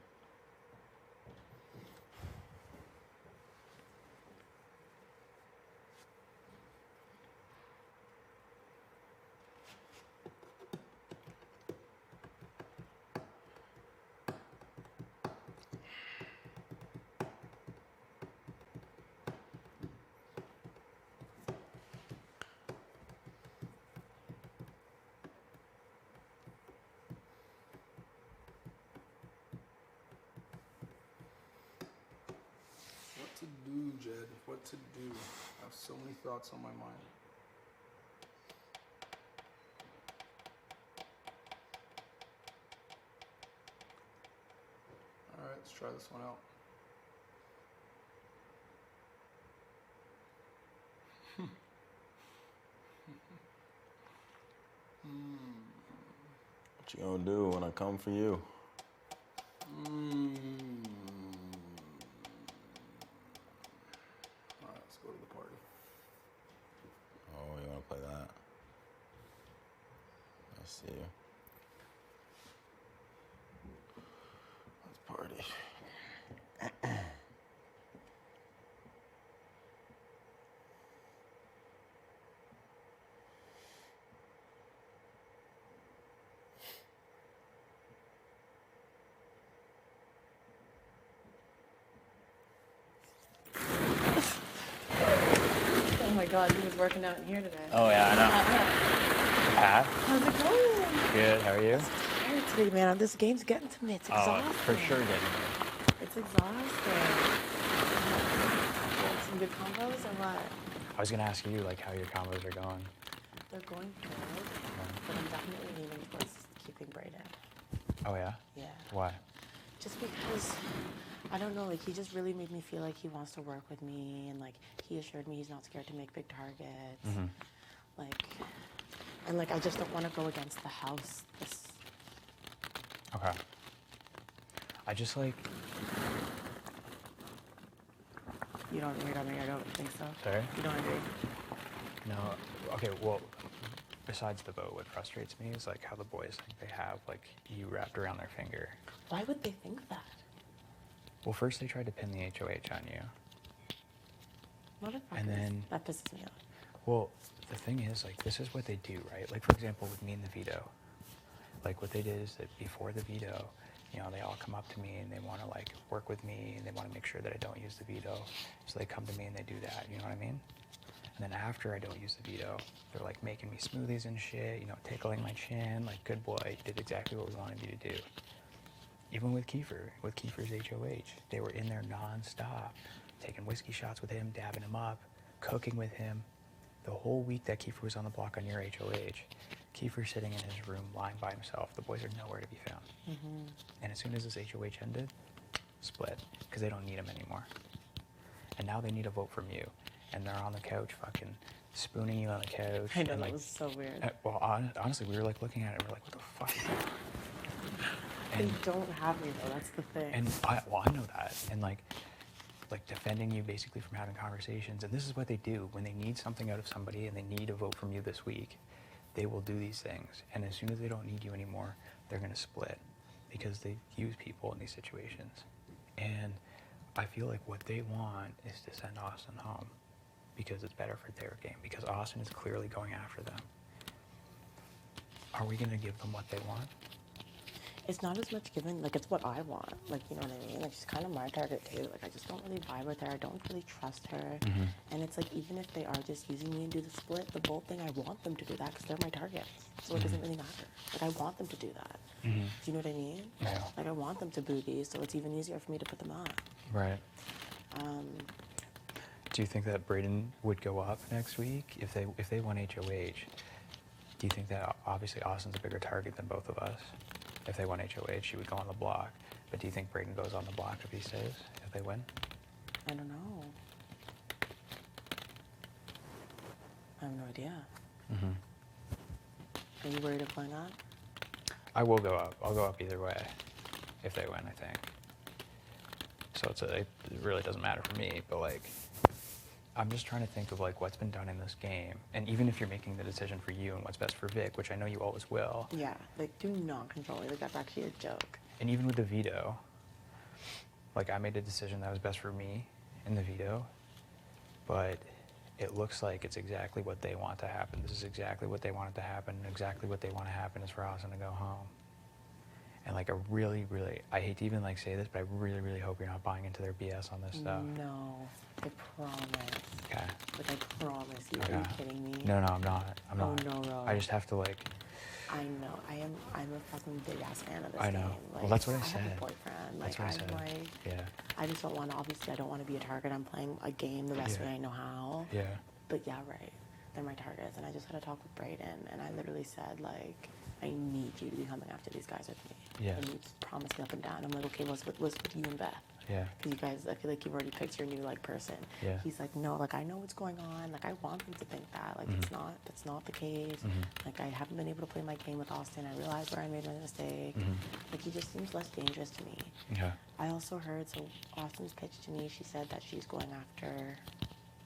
Jed. What to do? I have so many thoughts on my mind. Alright, let's try this one out. What you gonna do when I come for you? Alright, let's go to the party. Oh, you wanna play that? I see you. Let's party. Oh my God, he was working out in here today. Oh yeah, I know. Pat, How's it going? good. How are you? Tired today, man. This game's getting to me. It's exhausting. For sure, didn't It's exhausting. Some good combos or what? I was gonna ask you like how your combos are going. They're going good, but I'm definitely leaning towards keeping Brayden. Oh yeah. Yeah. Why? Just because, I don't know, like he just really made me feel like he wants to work with me, and like he assured me he's not scared to make big targets. Like, and like I just don't want to go against the house. Okay. I just like. You don't agree on me? I don't think so. Sorry? You don't agree? No. Okay. Well, besides the vote, what frustrates me is like how the boys think they have like you wrapped around their finger. Why would they think that? Well, first they tried to pin the HOH on you. Motherfuckers. And then- that pisses me off. Well, the thing is, like, this is what they do, right? Like, for example, with me and the veto. Like, what they did is that before the veto, you know, they all come up to me and they want to, like, work with me and they want to make sure that I don't use the veto. So they come to me and they do that, you know what I mean? And then after I don't use the veto, they're, like, making me smoothies and shit, you know, tickling my chin, like, good boy, you did exactly what we wanted you to do. Even with Kiefer's HOH, they were in there nonstop, taking whiskey shots with him, dabbing him up, cooking with him. The whole week that Kiefer was on the block on your HOH, Kiefer's sitting in his room, lying by himself. The boys are nowhere to be found. And as soon as this HOH ended, split, because they don't need him anymore. And now they need a vote from you. And they're on the couch fucking spooning you on the couch. I know, and, that like, was so weird. well, honestly, we were like looking at it and we're like, what the fuck? They don't have me though, that's the thing. And I know that. And like defending you basically from having conversations. And this is what they do when they need something out of somebody and they need a vote from you this week. They will do these things. And as soon as they don't need you anymore, they're going to split because they use people in these situations. And I feel like what they want is to send Austin home because it's better for their game, because Austin is clearly going after them. Are we going to give them what they want? It's not as much given, like it's what I want. Like, you know what I mean? Like she's kind of my target too. Like I just don't really vibe with her. I don't really trust her. And it's like even if they are just using me and do the split, the bolt thing, I want them to do that because they're my targets. So it doesn't really matter. Like I want them to do that. Do you know what I mean? Yeah. Like I want them to booty, so it's even easier for me to put them on. Right. Do you think that Brayden would go up next week if they won HOH? Do you think that obviously Austin's a bigger target than both of us? If they won HOH, she would go on the block. But do you think Brayden goes on the block if he stays, if they win? I don't know. I have no idea. Are you worried of going up? I will go up. I'll go up either way if they win, I think. So it really doesn't matter for me, but like, I'm just trying to think of like what's been done in this game. And even if you're making the decision for you and what's best for Vic, which I know you always will. Yeah, like do not control me. Like that's actually a joke. And even with the veto, like I made a decision that was best for me in the veto, but it looks like it's exactly what they want to happen. This is exactly what they wanted to happen. Exactly what they want to happen is for Austin to go home. And like I really, I hate to even like say this, but I really hope you're not buying into their BS on this stuff. No, I promise. Okay. Like I promise you. Okay. Are you kidding me? No, I'm not. I'm not. Oh no, Ro. I just have to like, I know. I'm a fucking big ass fan of this I know. game. Well, that's what I I have said. a boyfriend. That's Like, what I said. I'm like, Yeah. I just don't want to. Obviously, I don't want to be a target. I'm playing a game the best Yeah. way I know how. Yeah. But yeah, right. They're my targets, and I just had a talk with Brayden, and I literally said like, I need you to be coming after these guys with me. Yeah. And you just promised me up and down. I'm like, okay, what's with you and Beth? Yeah. Because you guys, I feel like you've already picked your new like person. Yeah. He's like, no, like I know what's going on. Like I want them to think that. Like that's not the case. Like I haven't been able to play my game with Austin. I realized where I made my mistake. Like he just seems less dangerous to me. Yeah. I also heard, so Austin's pitched to me, she said that she's going after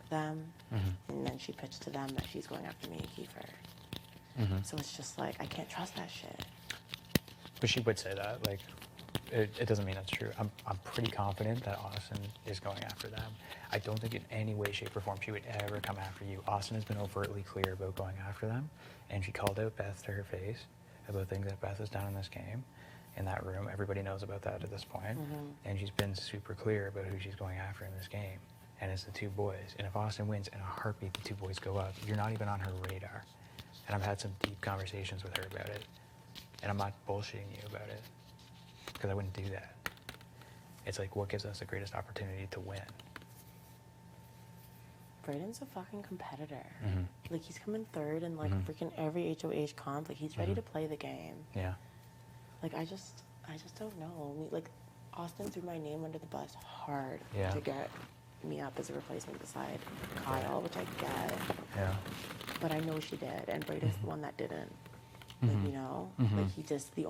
them, and then she pitched to them that she's going after me and Kiefer. So it's just like, I can't trust that shit. But she would say that, like, it doesn't mean that's true. I'm pretty confident that Austin is going after them. I don't think in any way, shape, or form she would ever come after you. Austin has been overtly clear about going after them, and she called out Beth to her face about things that Beth has done in this game. In that room, everybody knows about that at this point, and she's been super clear about who she's going after in this game, and it's the two boys. And if Austin wins in a heartbeat, the two boys go up, you're not even on her radar. And I've had some deep conversations with her about it, and I'm not bullshitting you about it, because I wouldn't do that. It's like, what gives us the greatest opportunity to win? Brayden's a fucking competitor. Like he's coming third in like freaking every HOH comp. Like he's ready to play the game. Yeah. Like I just don't know. Like Austin threw my name under the bus hard Yeah. to get me up as a replacement beside Kyle, which I get. Yeah. But I know she did, and Brayden's the one that didn't. Like, you know, like he just the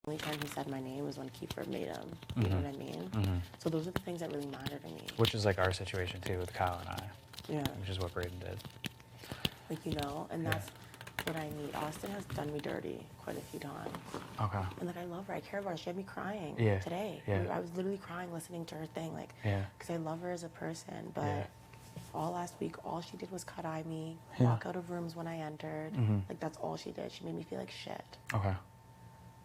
only time he said my name was when Kiefer made him. You know what I mean? So those are the things that really matter to me. Which is like our situation too with Kyle and I, Yeah. which is what Brayden did. Like, you know, and that's what I need. Austin has done me dirty quite a few times. Okay. And like I love her. I care about her. She had me crying Yeah. today. Yeah. I was literally crying listening to her thing, like, Yeah. because I love her as a person. But Yeah. all last week, all she did was cut eye me, Yeah. walk out of rooms when I entered. Like that's all she did. She made me feel like shit. Okay.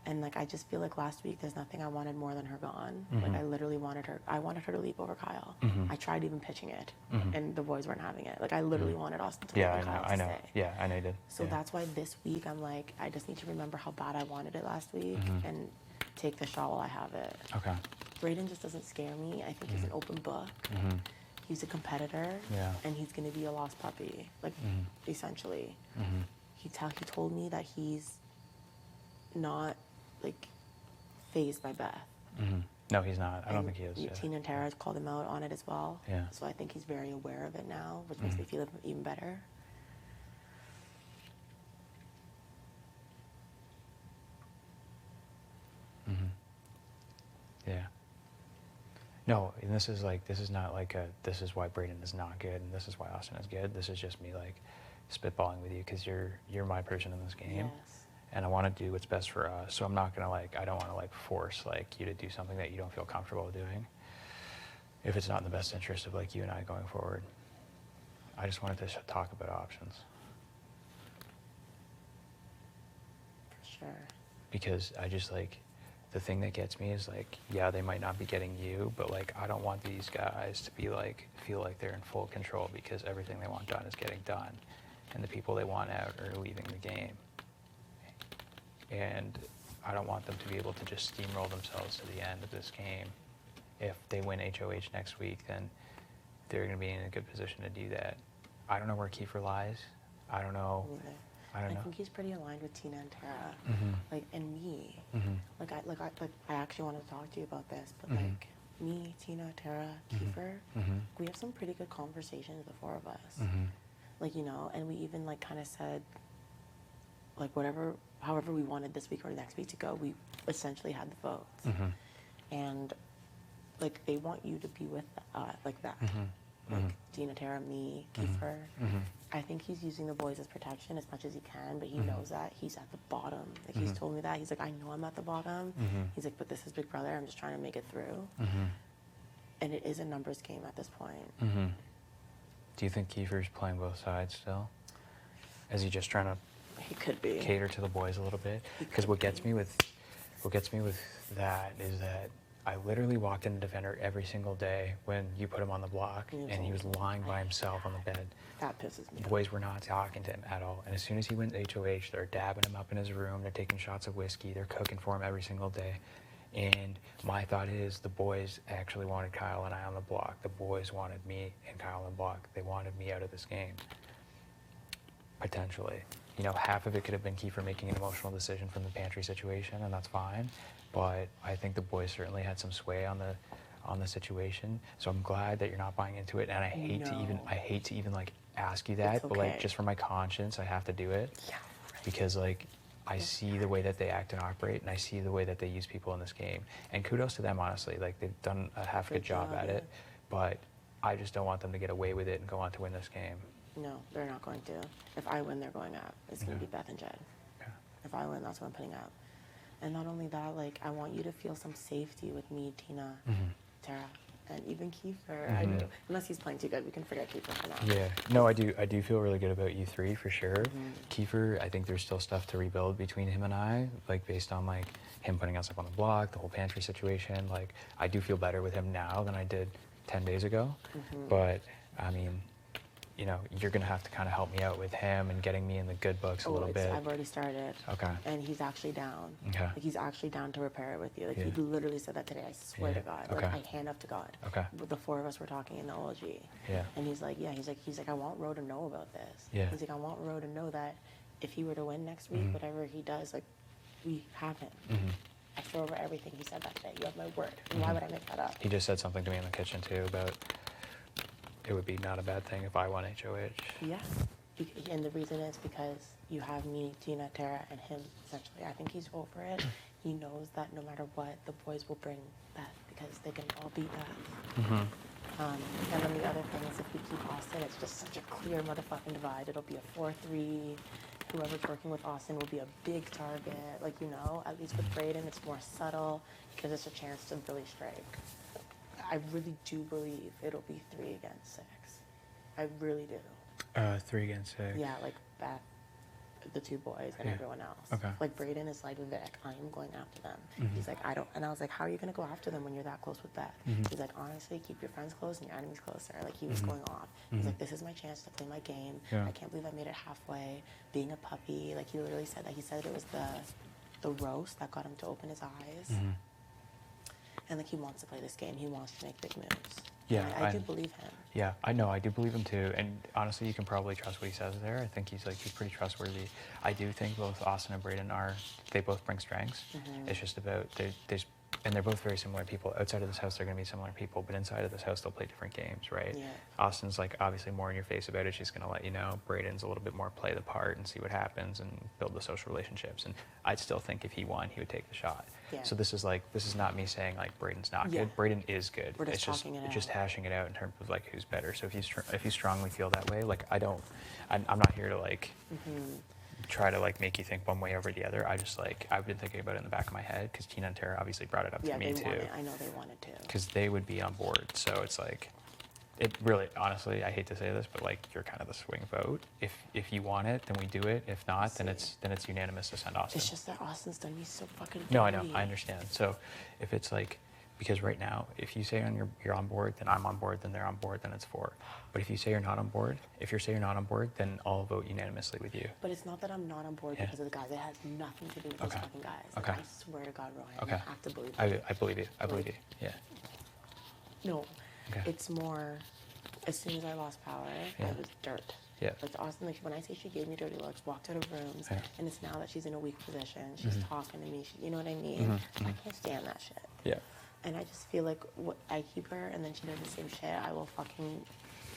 And like I just feel like last week, there's nothing I wanted more than her gone. Like I literally wanted her. I wanted her to leap over Kyle. I tried even pitching it, and the boys weren't having it. Like I literally wanted Austin to leap Yeah, and Kyle I to know. stay. Yeah, I know you did. So yeah. that's why this week I'm like, I just need to remember how bad I wanted it last week and take the shot while I have it. Okay. Brayden just doesn't scare me. I think he's an open book. He's a competitor, Yeah. and he's gonna be a lost puppy, like essentially. He told me that he's not like phased by Beth. No, he's not. I don't And think he is. Yeah. Tina and Tara has called him out on it as well. Yeah. So I think he's very aware of it now, which makes me feel even better. Yeah. No, and this is not like this is why Brayden is not good and this is why Austin is good. This is just me like spitballing with you because you're my person in this game. Yes. And I want to do what's best for us. So I'm not going to I don't want to force you to do something that you don't feel comfortable doing if it's not in the best interest of you and I going forward. I just wanted to talk about options. For sure. Because I just the thing that gets me is yeah, they might not be getting you, but I don't want these guys to be feel like they're in full control because everything they want done is getting done and the people they want out are leaving the game. And I don't want them to be able to just steamroll themselves to the end of this game. If they win HOH next week, then they're going to be in a good position to do that. I don't know where Kiefer lies. I don't know. I don't know. I think he's pretty aligned with Tina and Tara, and me. I actually wanted to talk to you about this, but me, Tina, Tara, Kiefer, we have some pretty good conversations, the four of us. And we even kind of said, however we wanted this week or next week to go, we essentially had the votes. And they want you to be with that. Tina, Tara, me, Kiefer. I think he's using the boys as protection as much as he can, but he knows that he's at the bottom. He's told me that. He's I know I'm at the bottom. He's but this is Big Brother. I'm just trying to make it through. And it is a numbers game at this point. Do you think Kiefer's playing both sides still? Is he just trying to He could be. cater to the boys a little bit? Because what gets me with that is that I literally walked in the defender every single day when you put him on the block, and he was lying by himself on the bed. That pisses me off. Boys were not talking to him at all. And as soon as he went HOH, they're dabbing him up in his room. They're taking shots of whiskey. They're cooking for him every single day. And my thought is the boys actually wanted Kyle and I on the block. The boys wanted me and Kyle on the block. They wanted me out of this game. Potentially. You know, half of it could have been Kiefer making an emotional decision from the pantry situation, and that's fine. But I think the boys certainly had some sway on the situation. So I'm glad that you're not buying into it. And I hate to even like ask you that, but like just for my conscience, I have to do it. Yeah. Because like I see the way that they act and operate, and I see the way that they use people in this game. And kudos to them, honestly. Like they've done a half good job at it, but I just don't want them to get away with it and go on to win this game. No, they're not going to. If I win, they're going up. It's going to be Beth and Jed. Yeah. If I win, that's what I'm putting up. And not only that, like, I want you to feel some safety with me, Tina, Tara, and even Kiefer. I do. Unless he's playing too good, we can forget Kiefer for now. Yeah. No, I do feel really good about you three for sure. Kiefer, I think there's still stuff to rebuild between him and I, like based on like him putting us up on the block, the whole pantry situation. Like I do feel better with him now than I did 10 days ago. But I mean, you know, you're going to have to kind of help me out with him and getting me in the good books a little bit. I've already started. Okay. And he's actually down. Okay. Like, he's actually down to repair it with you. Like, he literally said that today. I swear to God. Okay. Like, I hand up to God. Okay. The four of us were talking in the OLG. Yeah. And he's like, he's like, I want Ro to know about this. Yeah. He's like, I want Ro to know that if he were to win next week, whatever he does, like, we have him. I throw over everything. He said that today. You have my word. And why would I make that up? He just said something to me in the kitchen too about it would be not a bad thing if I won HOH. Yeah. And the reason is because you have me, Tina, Tara, and him, essentially. I think he's over it. He knows that no matter what, the boys will bring Beth because they can all beat Beth. And then the other thing is if we keep Austin, it's just such a clear motherfucking divide. It'll be a 4-3. Whoever's working with Austin will be a big target. Like, you know, at least with Brayden, it's more subtle because it's a chance to really strike. I really do believe it'll be 3 against 6. I really do. 3 against 6. Yeah, like Beth, the 2 boys, and everyone else. Okay. Like Brayden is like, Vic, I am going after them. He's like, I don't. And I was like, how are you going to go after them when you're that close with Beth? He's like, honestly, keep your friends close and your enemies closer. Like, he was going off. He's like, this is my chance to play my game. Yeah. I can't believe I made it halfway. Being a puppy. Like, he literally said that. He said it was the roast that got him to open his eyes. And like, he wants to play this game. He wants to make big moves. Yeah, And I do believe him. Yeah, I know. I do believe him too. And honestly, you can probably trust what he says there. I think he's pretty trustworthy. I do think both Austin and Brayden they both bring strengths. It's just about and they're both very similar people. Outside of this house, they're going to be similar people, but inside of this house, they'll play different games, right? Yeah. Austin's like obviously more in your face about it. She's going to let you know. Brayden's a little bit more play the part and see what happens and build the social relationships. And I'd still think if he won, he would take the shot. Yeah. So this is not me saying like Brayden's not good. Brayden is good. We're just It's talking it out. just hashing it out in terms of like who's better. So if you strongly feel that way, like I'm not here to like try to like make you think one way over the other. I've been thinking about it in the back of my head because Tina and Tara obviously brought it up to me too. I know they wanted to. Because they would be on board. So it's like, it really, honestly, I hate to say this, but like you're kind of the swing vote. If you want it, then we do it. If not, then it's unanimous to send Austin. It's just that Austin's done me so fucking dirty. No, I know, I understand. So if it's like, because right now, if you say you're on board, then I'm on board, then they're on board, then it's 4. But if you say you're not on board, then I'll vote unanimously with you. But it's not that I'm not on board because of the guys. It has nothing to do with those fucking guys. Like, Okay. I swear to God, Roy, Okay. I have to believe I it. believe you. I believe you. Yeah. No, Okay. it's more, as soon as I lost power, Yeah. I was dirt. Yeah. Like Austin, like when I say she gave me dirty looks, walked out of rooms, Yeah. and it's now that she's in a weak position, she's talking to me, you know what I mean? I can't stand that shit. Yeah. And I just feel like I keep her and then she does the same shit, I will fucking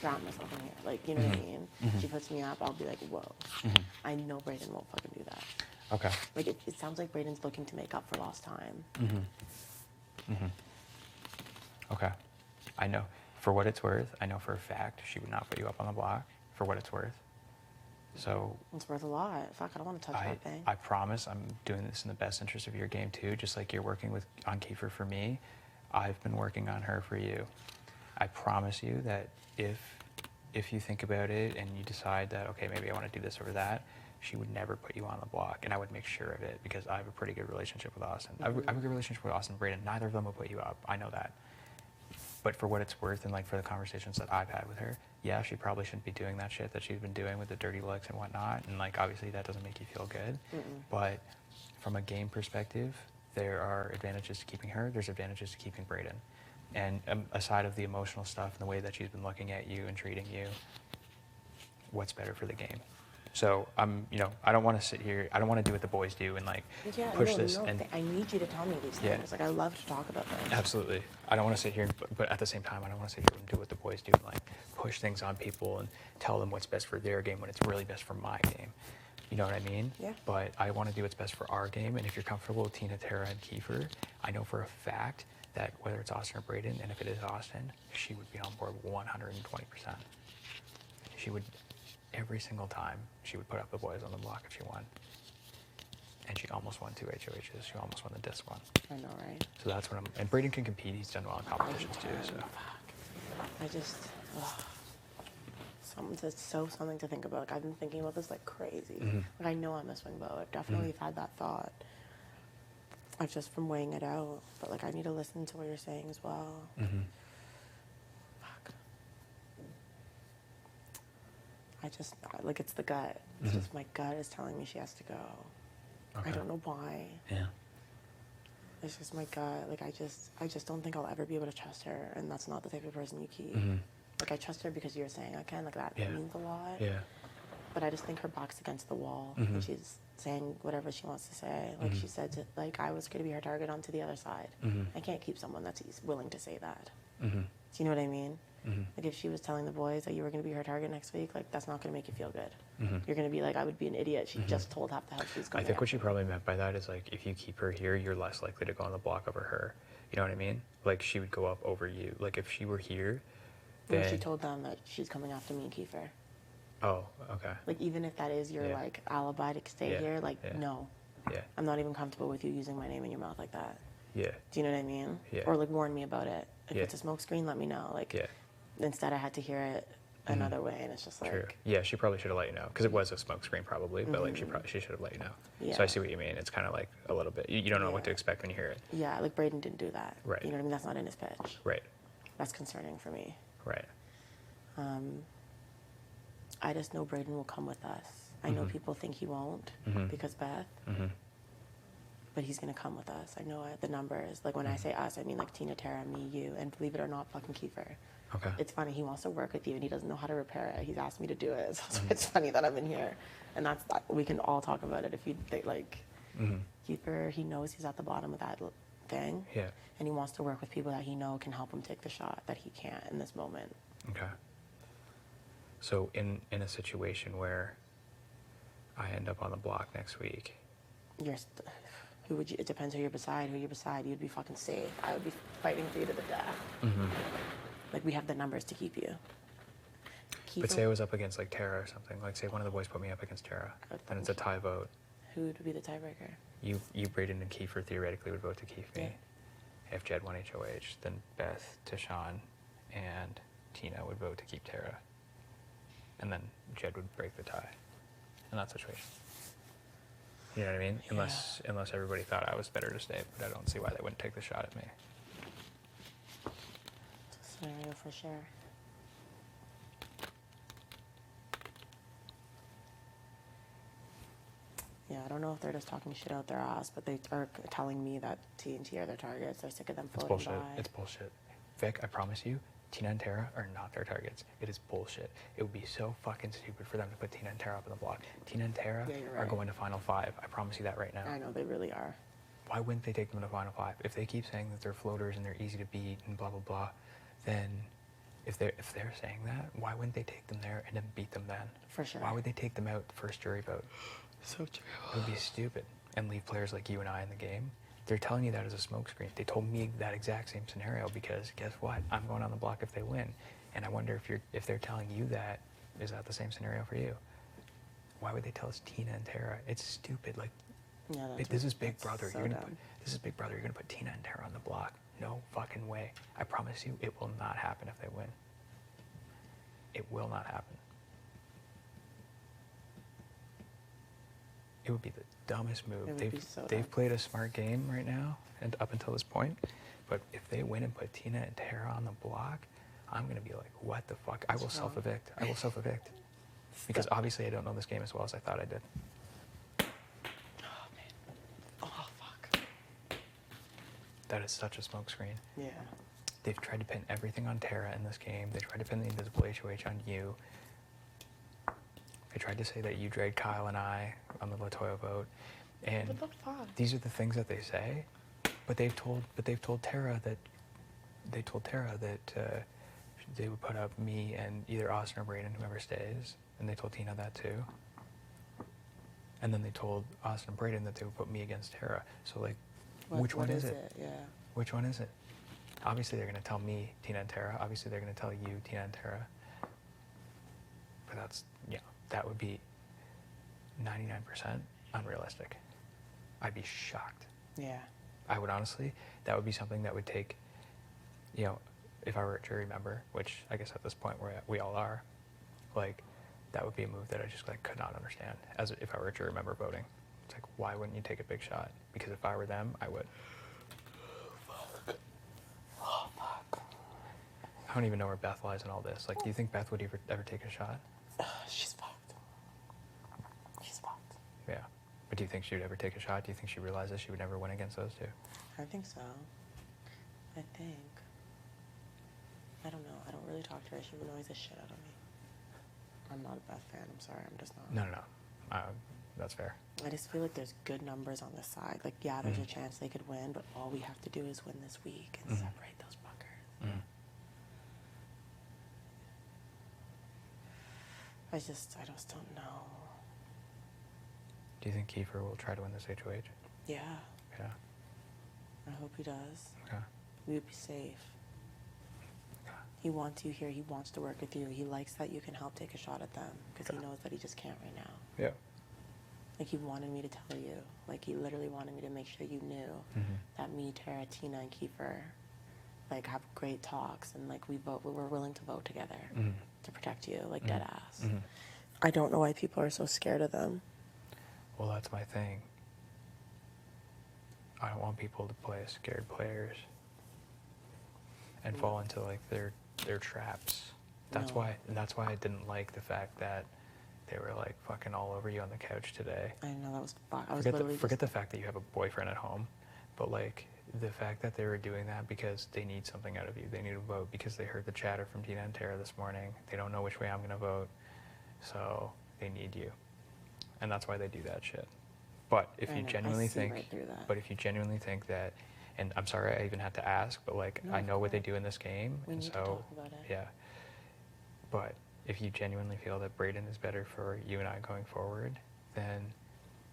drown myself in here. Like, you know what I mean? She puts me up, I'll be like, whoa. I know Brayden won't fucking do that. Okay. Like, it sounds like Brayden's looking to make up for lost time. Okay. I know. For what it's worth, I know for a fact she would not put you up on the block, for what it's worth. So It's worth a lot. Fuck, I don't want to touch that thing. I promise I'm doing this in the best interest of your game too, just like you're working on Kiefer for me. I've been working on her for you. I promise you that if you think about it and you decide that, okay, maybe I want to do this or that, she would never put you on the block, and I would make sure of it because I have a pretty good relationship with Austin. I have a good relationship with Austin and Braden. Neither of them will put you up. I know that. But for what it's worth, and like for the conversations that I've had with her, yeah, she probably shouldn't be doing that shit that she's been doing with the dirty looks and whatnot. And like obviously that doesn't make you feel good. But from a game perspective, there are advantages to keeping her. There's advantages to keeping Braden. And aside of the emotional stuff and the way that she's been looking at you and treating you, what's better for the game? So I don't want to sit here. I don't want to do what the boys do and like push this. And I need you to tell me these things. Like I love to talk about them. Absolutely. I don't want to sit here, but at the same time, I don't want to sit here and do what the boys do and like push things on people and tell them what's best for their game when it's really best for my game. You know what I mean? Yeah. But I want to do what's best for our game. And if you're comfortable with Tina, Tara, and Kiefer, I know for a fact that whether it's Austin or Braden, and if it is Austin, she would be on board 120%. She would, every single time, she would put up the boys on the block if she won. And she almost won 2 HOHs. She almost won the disc one. I know, right? So that's what and Braden can compete. He's done well in competitions too. So. I just, something to think about. Like I've been thinking about this like crazy. Like I know I'm a swing bow. I've definitely had that thought. I've just from weighing it out. But like I need to listen to what you're saying as well. Fuck. I just like it's the gut. It's just my gut is telling me she has to go. Okay. I don't know why. Yeah. It's just my gut. Like I just don't think I'll ever be able to trust her, and that's not the type of person you keep. Like I trust her because you're saying I can. Like that means a lot. Yeah. But I just think her back's against the wall, and she's saying whatever she wants to say. Like she said, like I was going to be her target onto the other side. I can't keep someone that's willing to say that. Do you know what I mean? Like if she was telling the boys that you were going to be her target next week, like that's not going to make you feel good. You're going to be like, I would be an idiot. She just told half the house she's going. I think what she probably meant by that is like if you keep her here, you're less likely to go on the block over her. You know what I mean? Like she would go up over you. Like if she were here, then well, she told them that she's coming after me and Kiefer. Oh, okay. Like even if that is your like alibi to stay here, like no. Yeah. I'm not even comfortable with you using my name in your mouth like that. Yeah. Do you know what I mean? Yeah. Or like warn me about it. If it's a smoke screen, let me know. Like instead I had to hear it another way, and it's just like True. Yeah, she probably should have let you know because it was a smoke screen probably, but like she should have let you know. Yeah. So I see what you mean. It's kind of like a little bit. You don't know what to expect when you hear it. Yeah, like Braden didn't do that. Right. You know what I mean? That's not in his pitch. Right. That's concerning for me. Right. I just know Braden will come with us. I know people think he won't because Beth. But he's gonna come with us. I know it, the numbers. Like when I say us, I mean like Tina, Tara, me, you, and believe it or not, fucking Kiefer. Okay. It's funny. He wants to work with you, and he doesn't know how to repair it. He's asked me to do it, so it's funny that I'm in here, and that's we can all talk about it if you like. Kiefer, he knows he's at the bottom of that thing. Yeah. And he wants to work with people that he know can help him take the shot that he can't in this moment. Okay. So in a situation where I end up on the block next week, who would you? It depends who you're beside. Who you're beside, you'd be fucking safe. I would be fighting for you to the death. Like we have the numbers to keep you. But say I was up against like Tara or something. Like say one of the boys put me up against Tara, then it's a tie vote. Who would be the tiebreaker? You, Braden, and Kiefer theoretically would vote to keep me. If Jed won HOH, then Beth, Tashawn, and Tina would vote to keep Tara. And then Jed would break the tie in that situation. You know what I mean? Yeah. Unless everybody thought I was better to stay, but I don't see why they wouldn't take the shot at me. It's a scenario for sure. Yeah, I don't know if they're just talking shit out their ass, but they are telling me that T and T are their targets. They're sick of them It's floating bullshit. by. It's bullshit. Vic, I promise you, Tina and Tara are not their targets. It is bullshit. It would be so fucking stupid for them to put Tina and Tara up in the block. Tina and Tara are going to Final Five. I promise you that right now. I know, they really are. Why wouldn't they take them to Final Five? If they keep saying that they're floaters and they're easy to beat and blah, blah, blah, then if they're saying that, why wouldn't they take them there and then beat them then? For sure. Why would they take them out first jury vote? So true. It would be stupid and leave players like you and I in the game. They're telling you that as a smokescreen. They told me that exact same scenario because guess what? I'm going on the block if they win. And I wonder if they're telling you that, is that the same scenario for you? Why would they tell us Tina and Tara? It's stupid. Like, Yeah, this is Big Brother. So This is Big Brother. You're gonna put Tina and Tara on the block. No fucking way. I promise you, it will not happen if they win. It will not happen. It would be the dumbest move. It would They've be so they've dumb. played a smart game right now, and up until this point. But if they win and put Tina and Tara on the block, I'm gonna be like, what the fuck? I will What's wrong? self-evict. I will self-evict. Because obviously I don't know this game as well as I thought I did. Oh man. Oh fuck. That is such a smokescreen. Yeah. They've tried to pin everything on Tara in this game. They tried to pin the invisible HOH on you. They tried to say that you dragged Kyle and I on the Latoya vote. And What the fuck? these are the things that they say, but they've told Tara that they would put up me and either Austin or Brayden, whoever stays, and they told Tina that too. And then they told Austin and Brayden that they would put me against Tara. So like, which one is it? Yeah. Which one is it? Obviously they're gonna tell me Tina and Tara. Obviously they're gonna tell you Tina and Tara. But that's, yeah, that would be 99% unrealistic. I'd be shocked. Yeah. I would honestly, that would be something that would take, you know, if I were a jury member, which I guess at this point we all are, like, that would be a move that I just like could not understand as if I were a jury member voting. It's like, why wouldn't you take a big shot? Because if I were them, I would. Oh fuck. I don't even know where Beth lies in all this. Like, do you think Beth would ever take a shot? She's fucked. She's fucked. Yeah. But do you think she would ever take a shot? Do you think she realizes she would never win against those two? I think so. I think. I don't know. I don't really talk to her. She annoys the shit out of me. I'm not a Beth fan. I'm sorry. I'm just not. No. That's fair. I just feel like there's good numbers on this side. Like, yeah, there's a chance they could win, but all we have to do is win this week and separate those fuckers. I just don't know. Do you think Kiefer will try to win this HOH? Yeah, Yeah. I hope he does. Okay. We would be safe. Okay. He wants you here. He wants to work with you. He likes that you can help take a shot at them because he knows that he just can't right now. Yeah. Like, he wanted me to tell you. Like, he literally wanted me to make sure you knew that me, Tara, Tina, and Kiefer, like, have great talks and, like, we're willing to vote together to protect you, like, dead ass. I don't know why people are so scared of them. Well, that's my thing. I don't want people to play as scared players and fall into like their traps. That's No. why I didn't like the fact that they were like fucking all over you on the couch today. I know, that was fun. I was Forget literally the fact that you have a boyfriend at home, but like the fact that they were doing that because they need something out of you. They need to vote because they heard the chatter from Tina and Tara this morning. They don't know which way I'm gonna vote, so they need you, and that's why they do that shit. But if I you know, I genuinely see think, right through that. but if you genuinely think that, and I'm sorry I even had to ask, but like No, I it's know what they fine. do in this game, We and need to so talk about it. yeah. But if you genuinely feel that Brayden is better for you and I going forward, then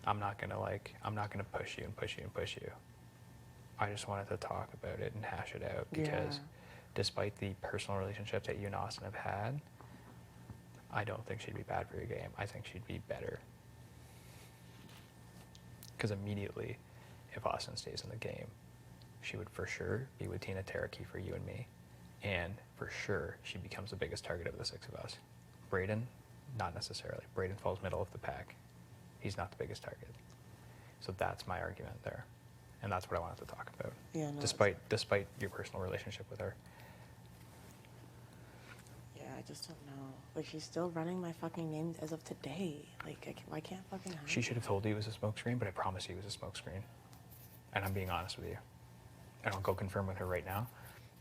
I'm not gonna push you and push you and push you. I just wanted to talk about it and hash it out because Yeah. despite the personal relationships that you and Austin have had, I don't think she'd be bad for your game. I think she'd be better. Because immediately, if Austin stays in the game, she would for sure be with Tina, Tara, Kiefer, you, and me. And for sure, she becomes the biggest target of the six of us. Brayden, not necessarily. Brayden falls middle of the pack. He's not the biggest target. So that's my argument there. And that's what I wanted to talk about. Yeah, no, Despite your personal relationship with her. Yeah, I just don't know. Like, she's still running my fucking name as of today. Like, I can't fucking hide She should have it. told you it was a smokescreen, but I promise you it was a smokescreen. And I'm being honest with you. And I'll go confirm with her right now,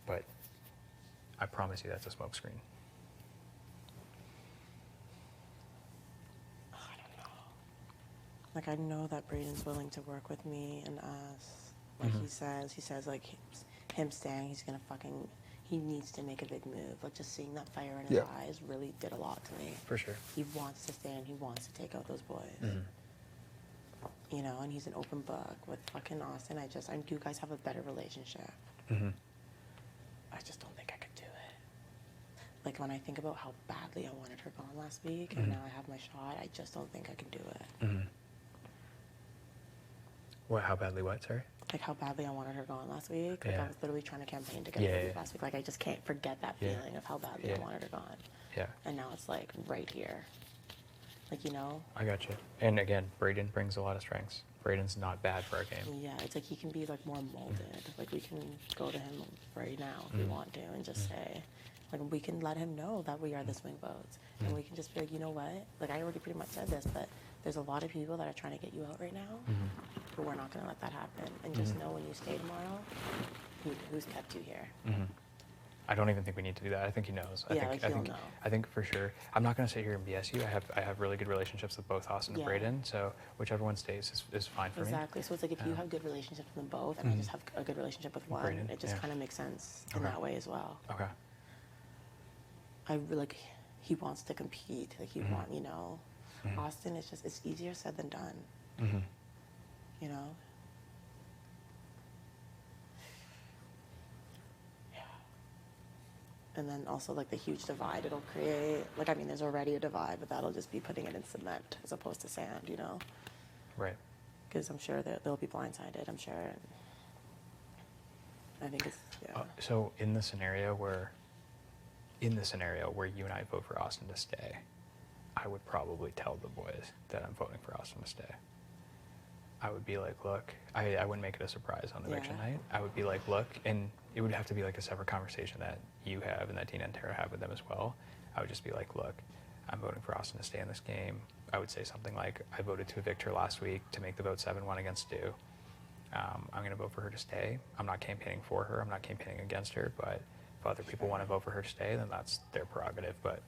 but I promise you that's a smokescreen. I don't know. Like, I know that Brayden's willing to work with me and us. Like, he says, like, him staying, he's gonna fucking, he needs to make a big move. Like, just seeing that fire in his eyes really did a lot to me. For sure. He wants to stay and he wants to take out those boys. You know, and he's an open book with fucking Austin. I do you guys have a better relationship. I just don't think I could do it. Like, when I think about how badly I wanted her gone last week and now I have my shot, I just don't think I can do it. What? How badly what? Sorry. Like, how badly I wanted her gone last week. Like, Yeah. I was literally trying to campaign to get her to leave last week. Like, I just can't forget that feeling of how badly I wanted her gone. Yeah. And now it's like right here. Like, you know? I got you. And again, Braden brings a lot of strengths. Braden's not bad for our game. Yeah, it's like he can be like more molded. Like we can go to him right now if we want to and just say, like we can let him know that we are the swing votes. And we can just be like, you know what? Like I already pretty much said this, but there's a lot of people that are trying to get you out right now, but we're not gonna let that happen. And just know when you stay tomorrow, who's kept you here. I don't even think we need to do that. I think he knows. Yeah, like he'll know. I think for sure. I'm not going to sit here and BS you. I have really good relationships with both Austin and Yeah. Braden, so whichever one stays is fine for me. Exactly. So it's like if you have good relationships with them both, and I just have a good relationship with one, Braden, it just yeah. kind of makes sense in that way as well. Okay. Like he wants to compete. Like he want, you know, Austin. It's easier said than done. You know. Yeah. And then also like the huge divide it'll create. Like I mean, there's already a divide, but that'll just be putting it in cement as opposed to sand. You know. Right. Because I'm sure that they'll be blindsided. I'm sure. And I think it's yeah. So in the scenario where you and I vote for Austin to stay, I would probably tell the boys that I'm voting for Austin to stay. I would be like, look, I wouldn't make it a surprise on eviction night. I would be like, look, and it would have to be like a separate conversation that you have and that Tina and Tara have with them as well. I would just be like, look, I'm voting for Austin to stay in this game. I would say something like, I voted to evict her last week to make the vote 7-1 against Stu. I'm going to vote for her to stay. I'm not campaigning for her. I'm not campaigning against her, but if other people want to vote for her to stay, then that's their prerogative. But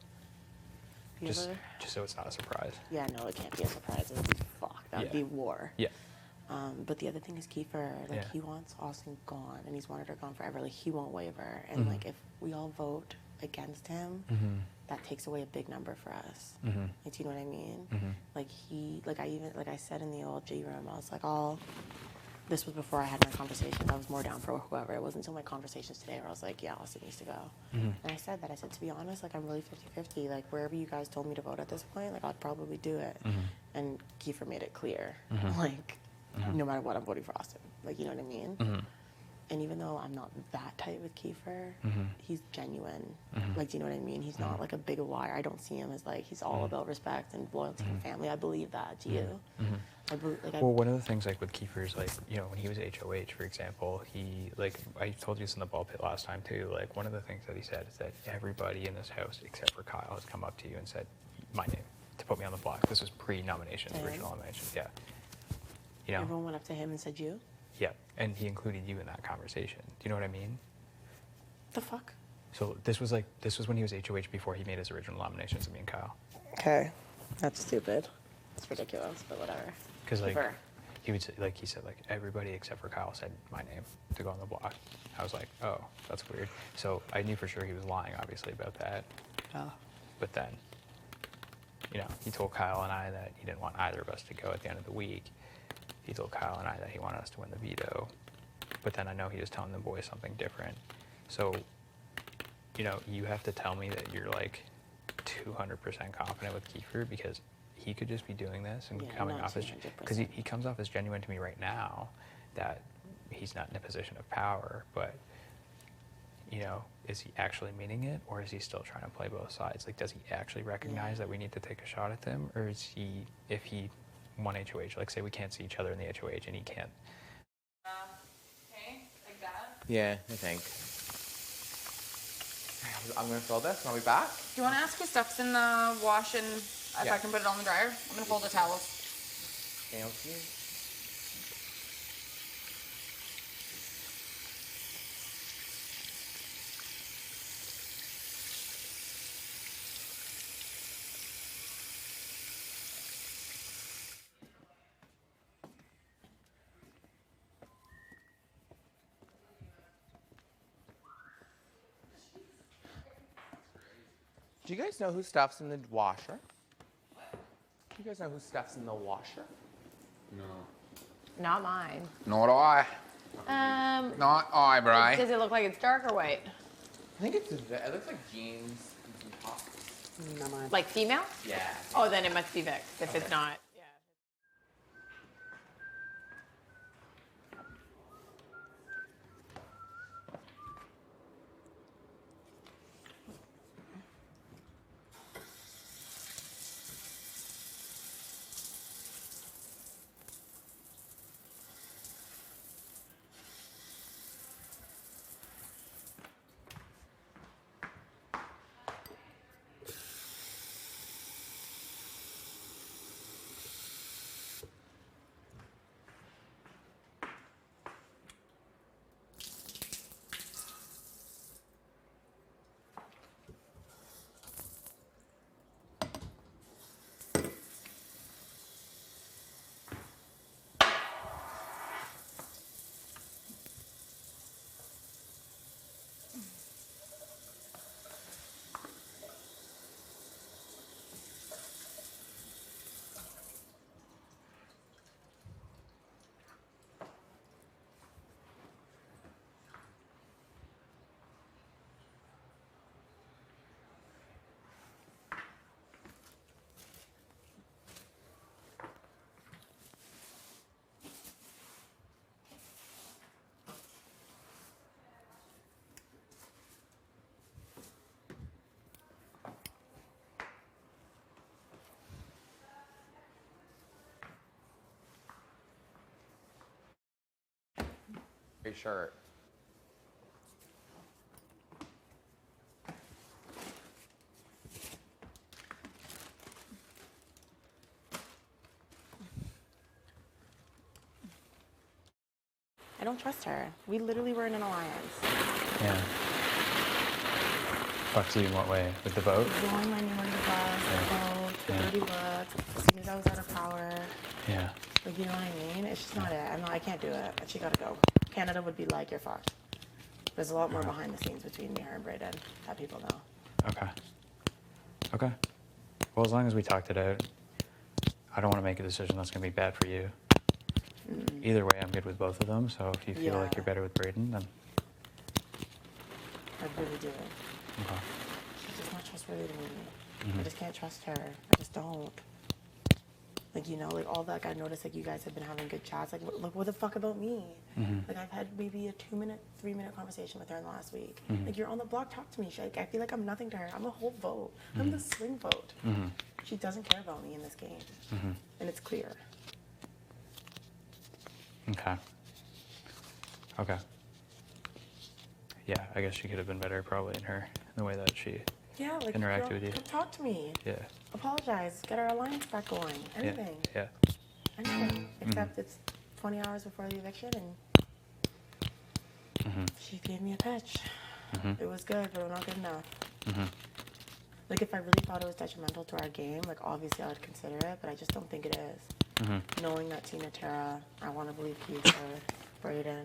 just so it's not a surprise. Yeah, no, it can't be a surprise. It would be fuck. That would be war. Yeah. But the other thing is Kiefer, like he wants Austin gone, and he's wanted her gone forever. Like he won't waver, and like if we all vote against him, that takes away a big number for us. Like, do you know what I mean? Like I said in the old G room, I was like, this was before I had my conversations. I was more down for whoever. It wasn't until my conversations today where I was like, yeah, Austin needs to go. And I said that. I said, to be honest, like, I'm really 50-50. Like, wherever you guys told me to vote at this point, like, I'd probably do it. And Kiefer made it clear, like, no matter what, I'm voting for Austin. Like, you know what I mean? And even though I'm not that tight with Kiefer, he's genuine. Like, do you know what I mean? He's not like a big liar. I don't see him as like, he's all about respect and loyalty and family. I believe that. Do you? Well, one of the things like with Kiefer is like, you know, when he was HOH, for example, he, like, I told you this in the ball pit last time too, like one of the things that he said is that everybody in this house except for Kyle has come up to you and said my name to put me on the block. This was pre-nominations, original nominations, yeah. You know? Everyone went up to him and said you? Yeah, and he included you in that conversation. Do you know what I mean? The fuck? So this was when he was HOH before he made his original nominations of me and Kyle. Okay. That's stupid. It's ridiculous, but whatever. Because like he would say, like he said, like everybody except for Kyle said my name to go on the block. I was like, oh, that's weird. So I knew for sure he was lying, obviously, about that. Oh. But then, you know, he told Kyle and I that he didn't want either of us to go at the end of the week. He told Kyle and I that he wanted us to win the veto. But then I know he was telling the boys something different. So, you know, you have to tell me that you're like 200% confident with Kiefer, because he could just be doing this and coming off as, because he comes off as genuine to me right now, that he's not in a position of power, but, you know, is he actually meaning it, or is he still trying to play both sides? Like, does he actually recognize that we need to take a shot at them, or is he, if he won HOH, like say we can't see each other in the HOH and he can't. Okay, like that. Yeah, I think. I'm gonna fill this. I'll be back. Do you want to ask who stuff's in the wash and if I can put it on the dryer? I'm gonna fold the towels. Thank you. Do you guys know who stuff's in the washer? Do you guys know who stuff's in the washer? Not mine. Nor do I. Not I, Bri. Does it look like it's dark or white? I think it looks like jeans and some tops. Not mine. Like female? Yeah. Oh, then it must be Vic's if it's not. Yeah. Great shirt. I don't trust her. We literally were in an alliance. Yeah. Fucks you in what way? With the vote? Blowing my name under the bus, the vote, the Yeah. dirty looks, as soon as I was out of power. Yeah. Like, you know what I mean? It's just not it. I can't do it. She gotta go. Canada would be like, you're fucked. There's a lot more behind the scenes between me, her, and Brayden that people know. Okay. Okay. Well, as long as we talked it out, I don't want to make a decision that's going to be bad for you. Either way, I'm good with both of them. So if you feel like Yeah. you're better with Brayden, then I really do. okay. She's just not trustworthy to me. Mm-hmm. I just can't trust her. I just don't. Like, you know, like all that, I noticed like you guys have been having good chats. Like, look, what the fuck about me? Like, I've had maybe a 2-minute, 3-minute conversation with her in the last week. Like, you're on the block, talk to me. Like, I feel like I'm nothing to her. I'm a whole vote. I'm the swing vote. She doesn't care about me in this game. And it's clear. Okay. Okay. Yeah, I guess she could have been better probably in the way that she Yeah, like, interacted girl, with you. come talk to me. Yeah. Apologize. Get our alliance back going. Anything. Yeah. Anything. Except it's 20 hours before the eviction and she gave me a pitch. It was good, but not good enough. Like, if I really thought it was detrimental to our game, like, obviously I would consider it, but I just don't think it is. Knowing that Tina, Tara, I want to believe Keith, Brayden,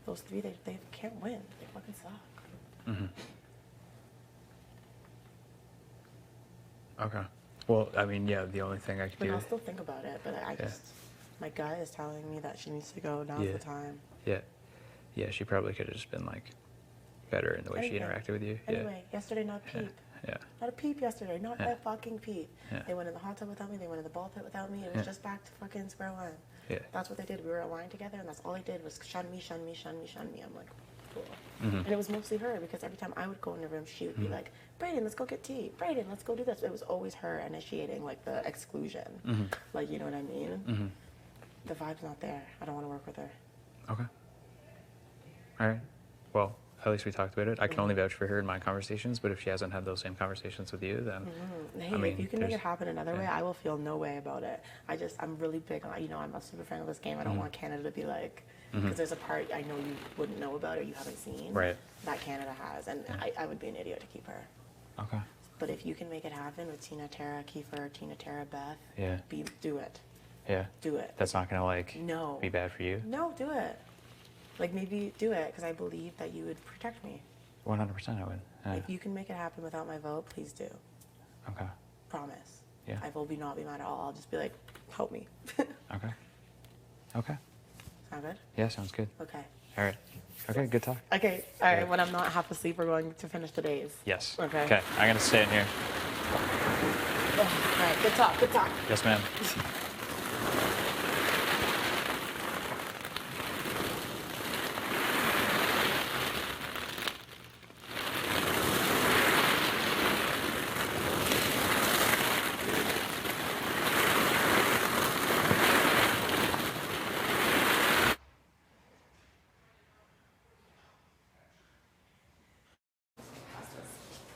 those three, they can't win. They fucking suck. Okay. Well, I mean, yeah, the only thing I could But do. I'll still think about it, but I just, my gut is telling me that she needs to go. Now's Yeah. the time. Yeah. Yeah, she probably could have just been like better in the way she Anyway. interacted with you. Anyway, yesterday, not a peep. Yeah. Not a peep yesterday. Not a fucking peep. Yeah. They went in the hot tub without me. They went in the ball pit without me. It was just back to fucking square one. Yeah. That's what they did. We were aligned together, and that's all they did was shun me, shun me, shun me, shun me. I'm like, cool. And it was mostly her because every time I would go in the room, she would be like, Brayden, let's go get tea. Brayden, let's go do this. It was always her initiating like the exclusion. Like, you know what I mean? The vibe's not there. I don't want to work with her. Okay. All right. Well, at least we talked about it. I can only vouch for her in my conversations, but if she hasn't had those same conversations with you, then Hey, I mean, if you can make it there's- happen another way, yeah. I will feel no way about it. I'm really big on, you know, I'm a super fan of this game. I don't want Canada to be like, because there's a part I know you wouldn't know about or you haven't seen Right. that Canada has, and I would be an idiot to keep her. Okay. But if you can make it happen with Tina, Tara, Kiefer, Tina, Tara, Beth, Yeah. do it. Yeah. Do it. That's not gonna like No. be bad for you. No, do it. Like, maybe do it, because I believe that you would protect me. 100% I would. Yeah. If you can make it happen without my vote, please do. Okay. Promise. Yeah. I will not be mad at all. I'll just be like, help me. Okay. Okay. Sound good? Yeah, sounds good. Okay. All right. Okay, good talk. Okay, all right, Yeah. when I'm not half asleep, we're going to finish the days. Yes. Okay. Okay, I'm gonna stay in here. Oh, all right, good talk, good talk. Yes, ma'am.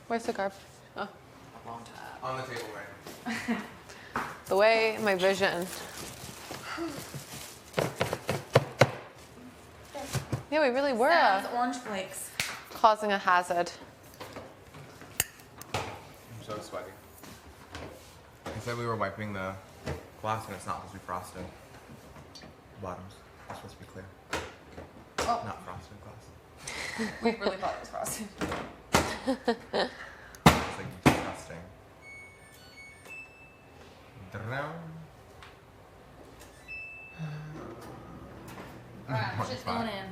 Where's the carb? Oh. On the table right now. The way my vision. Yeah, we really were Sam's orange flakes. causing a hazard. I'm so sweaty. I said we were wiping the glass and it's not supposed to be frosted. Bottoms. It's supposed to be clear. Oh. Not frosted glass. We really thought it was frosted. It's like disgusting. Drown. Alright, shit's going in.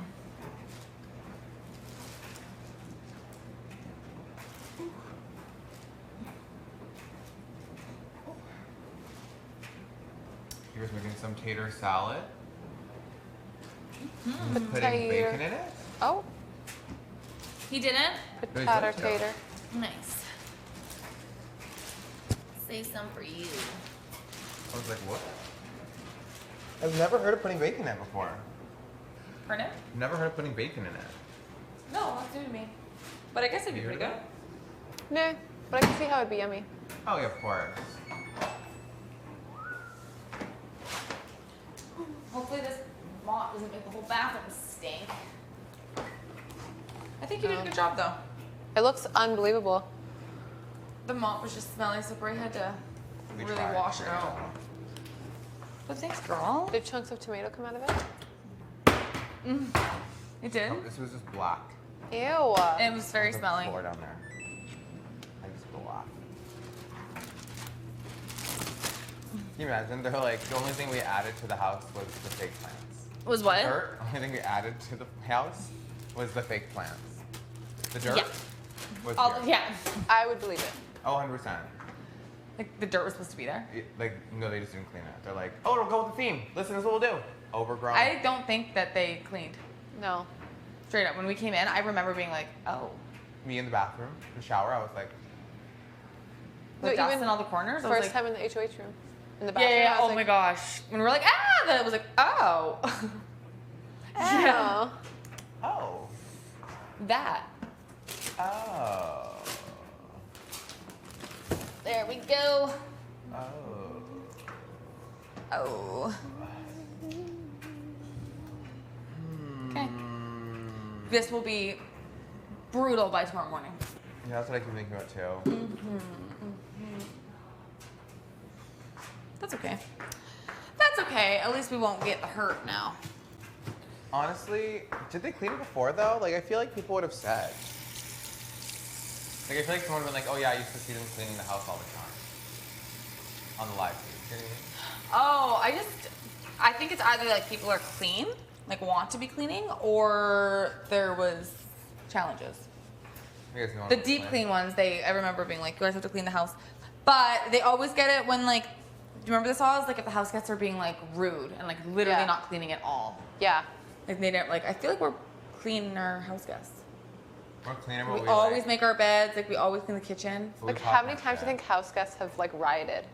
Here's making some tater salad. Putting Potato. bacon in it. Oh, He didn't? potato tater. Nice. Save some for you. I was like, what? I've never heard of putting bacon in it before. Pardon? Never heard of putting bacon in it. No, that's new to me. But I guess it'd be You pretty heard good. Nah, but I can see how it'd be yummy. Oh yeah, of course. Hopefully this mop doesn't make the whole bathroom stink. I think you did a good job though. It looks unbelievable. The mop was just smelly, so Bray had to We really tried. wash it out. But thanks, girl. Did chunks of tomato come out of it? It did. Oh, this was just black. Ew. It was very The smelly. floor down there. I just black. Can you imagine? They're like, the only thing we added to the house was the fake plants. Was what? Dirt, the only thing we added to the house was the fake plants. The dirt Yeah. was All, here. yeah. I would believe it. Oh, 100%. Like the dirt was supposed to be there. Like, no, they just didn't clean it. They're like, oh, it'll go with the theme. Listen, this is what we'll do. Overgrown. I don't think that they cleaned. No. Straight up. When we came in, I remember being like, oh. Me in the bathroom, the shower, I was like, The No, dust even in all the corners. I was First like, time in the HOH room. In the yeah, bathroom. yeah, I was oh like, my gosh. When we were like, ah, then it was like, oh. Yeah. "Oh." oh. That. Oh. There we go. Oh. Oh. Okay. This will be brutal by tomorrow morning. Yeah, that's what I keep thinking about too. That's okay. That's okay. At least we won't get hurt now. Honestly, did they clean it before though? Like, I feel like people would have said. Like, I feel like someone would have been like, oh yeah, I used to see them cleaning the house all the time. On the live feed. You know what I mean? Oh, I think it's either like people are clean, like want to be cleaning, or there was challenges. You guys know The what deep I'm clean ones, I remember being like, you guys have to clean the house. But they always get it when like, do you remember this all? It's like if the house guests are being like rude and like literally Yeah. not cleaning at all. Yeah. Like they don't like, I feel like we're cleaning our house guests. We're cleaner, but We we always like, make our beds, like we always clean the kitchen. but we Like, talk how many about times do you shit. think house guests have like rioted?